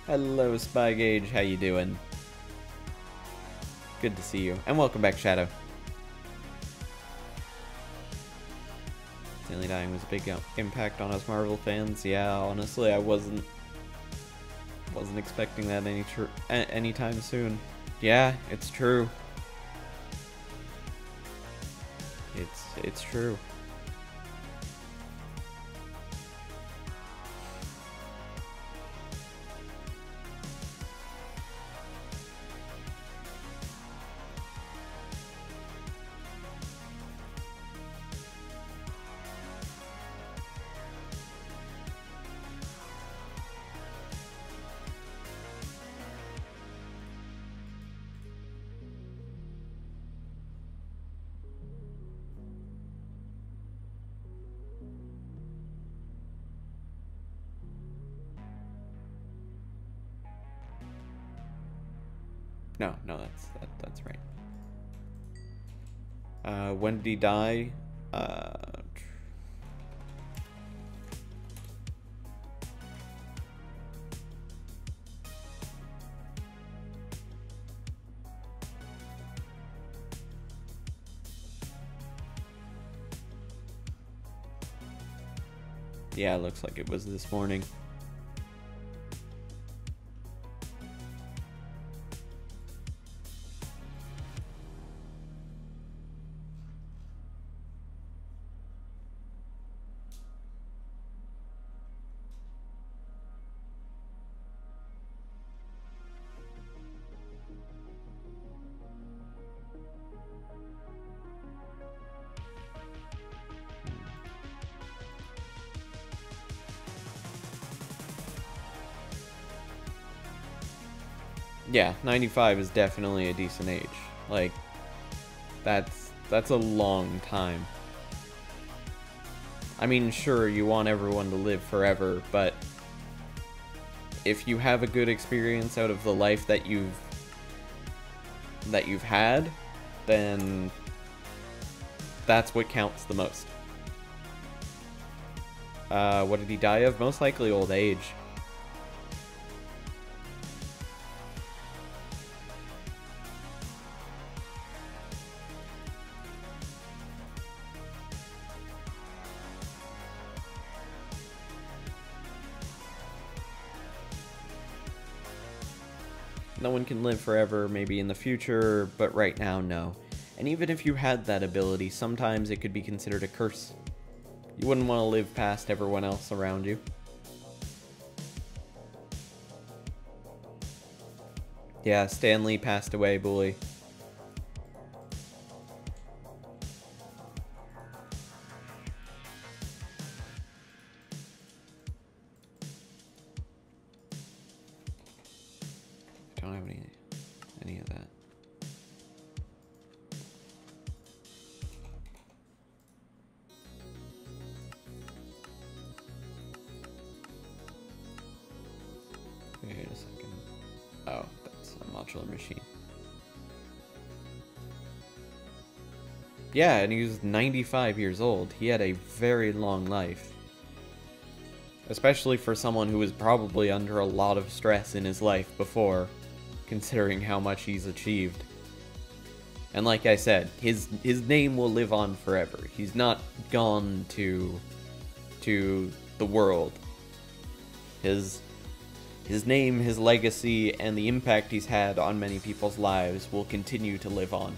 Hello, Spygauge. How you doing? Good to see you. And welcome back, Shadow. Stanley dying was a big impact on us Marvel fans. Yeah, honestly, I wasn't expecting that anytime soon. Yeah, it's true. It's true. No, that's right. When did he die? Yeah, it looks like it was this morning. Yeah, 95 is definitely a decent age. Like, that's a long time. I mean, sure, you want everyone to live forever, but if you have a good experience out of the life that you've had, then that's what counts the most. What did he die of? Most likely old age. No one can live forever, maybe in the future, but right now, no. And even if you had that ability, sometimes it could be considered a curse. You wouldn't want to live past everyone else around you. Yeah, Stan Lee passed away, bully. I don't have any of that. Wait a second. Oh, that's a modular machine. Yeah, and he was 95 years old. He had a very long life. Especially for someone who was probably under a lot of stress in his life before, considering how much he's achieved. And like I said, his name will live on forever. He's not gone to the world. His name, his legacy, and the impact he's had on many people's lives will continue to live on.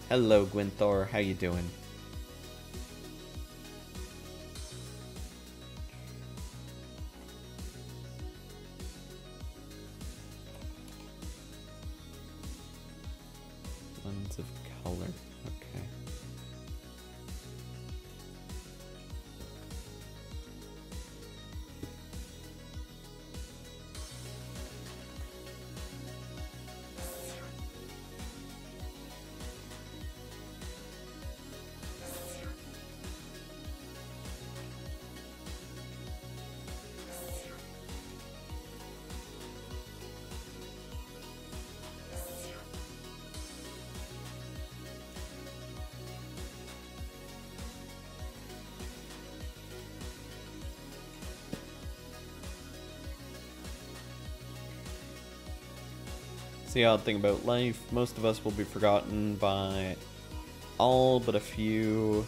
Hello, Gwynthor. How you doing? sense of color. Okay. See, the odd thing about life, most of us will be forgotten by all but a few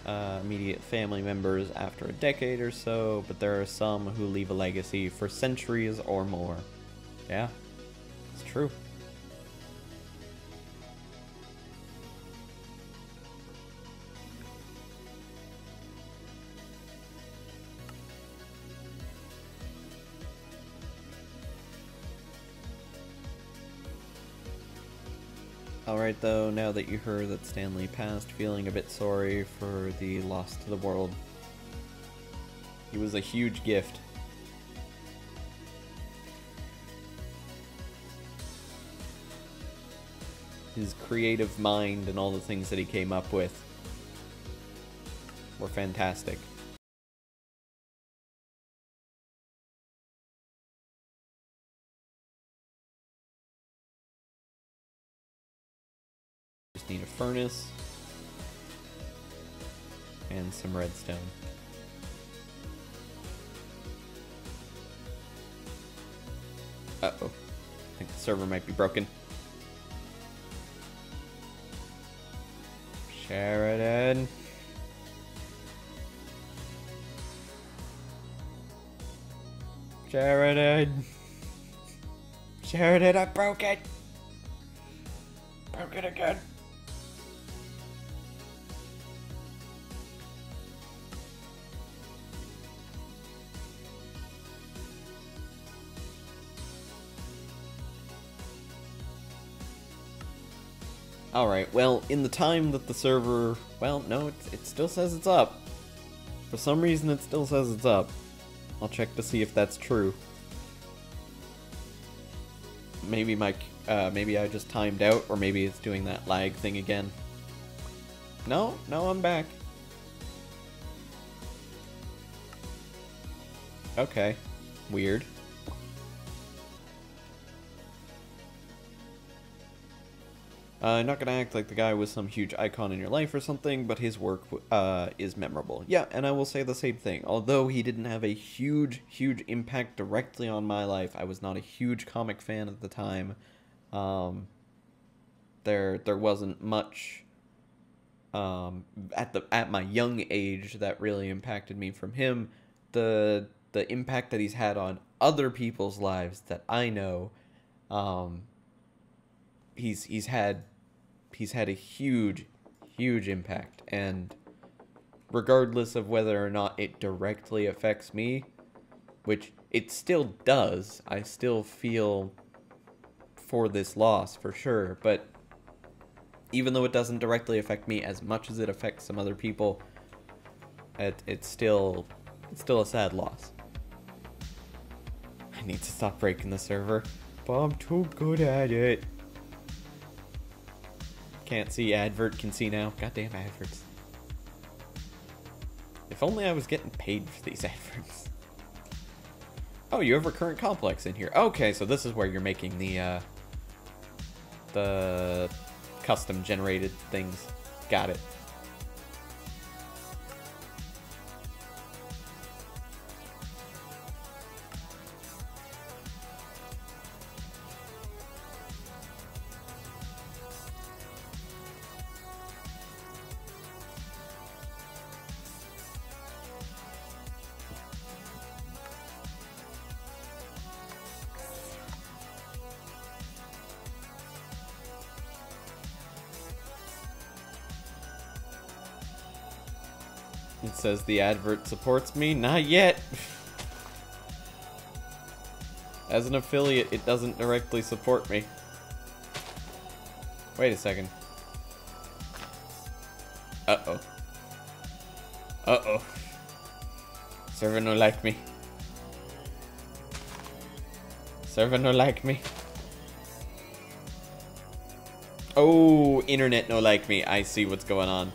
immediate family members after a decade or so, but there are some who leave a legacy for centuries or more. Yeah, it's true. Alright though, now that you heard that Stanley passed, feeling a bit sorry for the loss to the world. He was a huge gift. His creative mind and all the things that he came up with were fantastic. Just need a furnace and some redstone. Uh-oh. I think the server might be broken. Sheridan. Sheridan. Sheridan, I broke it. Broke it again. Alright, well, in the time that the server... Well, no, it still says it's up. For some reason, it still says it's up. I'll check to see if that's true. Maybe maybe I just timed out, or maybe it's doing that lag thing again. No, I'm back. Okay. Weird. I'm not gonna act like the guy was some huge icon in your life or something, but his work is memorable. Yeah, and I will say the same thing. Although he didn't have a huge impact directly on my life, I was not a huge comic fan at the time. There wasn't much at my young age that really impacted me from him. The impact that he's had on other people's lives that I know, he's had a huge impact, and regardless of whether or not it directly affects me, which it still does, I still feel for this loss for sure, but even though it doesn't directly affect me as much as it affects some other people, it's still a sad loss. I need to stop breaking the server, but I'm too good at it. Can't see, advert can see now. Goddamn adverts. If only I was getting paid for these adverts. Oh, you have Recurrent Complex in here. Okay, so this is where you're making the custom generated things. Got it. It says the advert supports me. Not yet. As an affiliate, it doesn't directly support me. Wait a second. Uh-oh. Uh-oh. Server no like me. Server no like me. Oh, internet no like me. I see what's going on.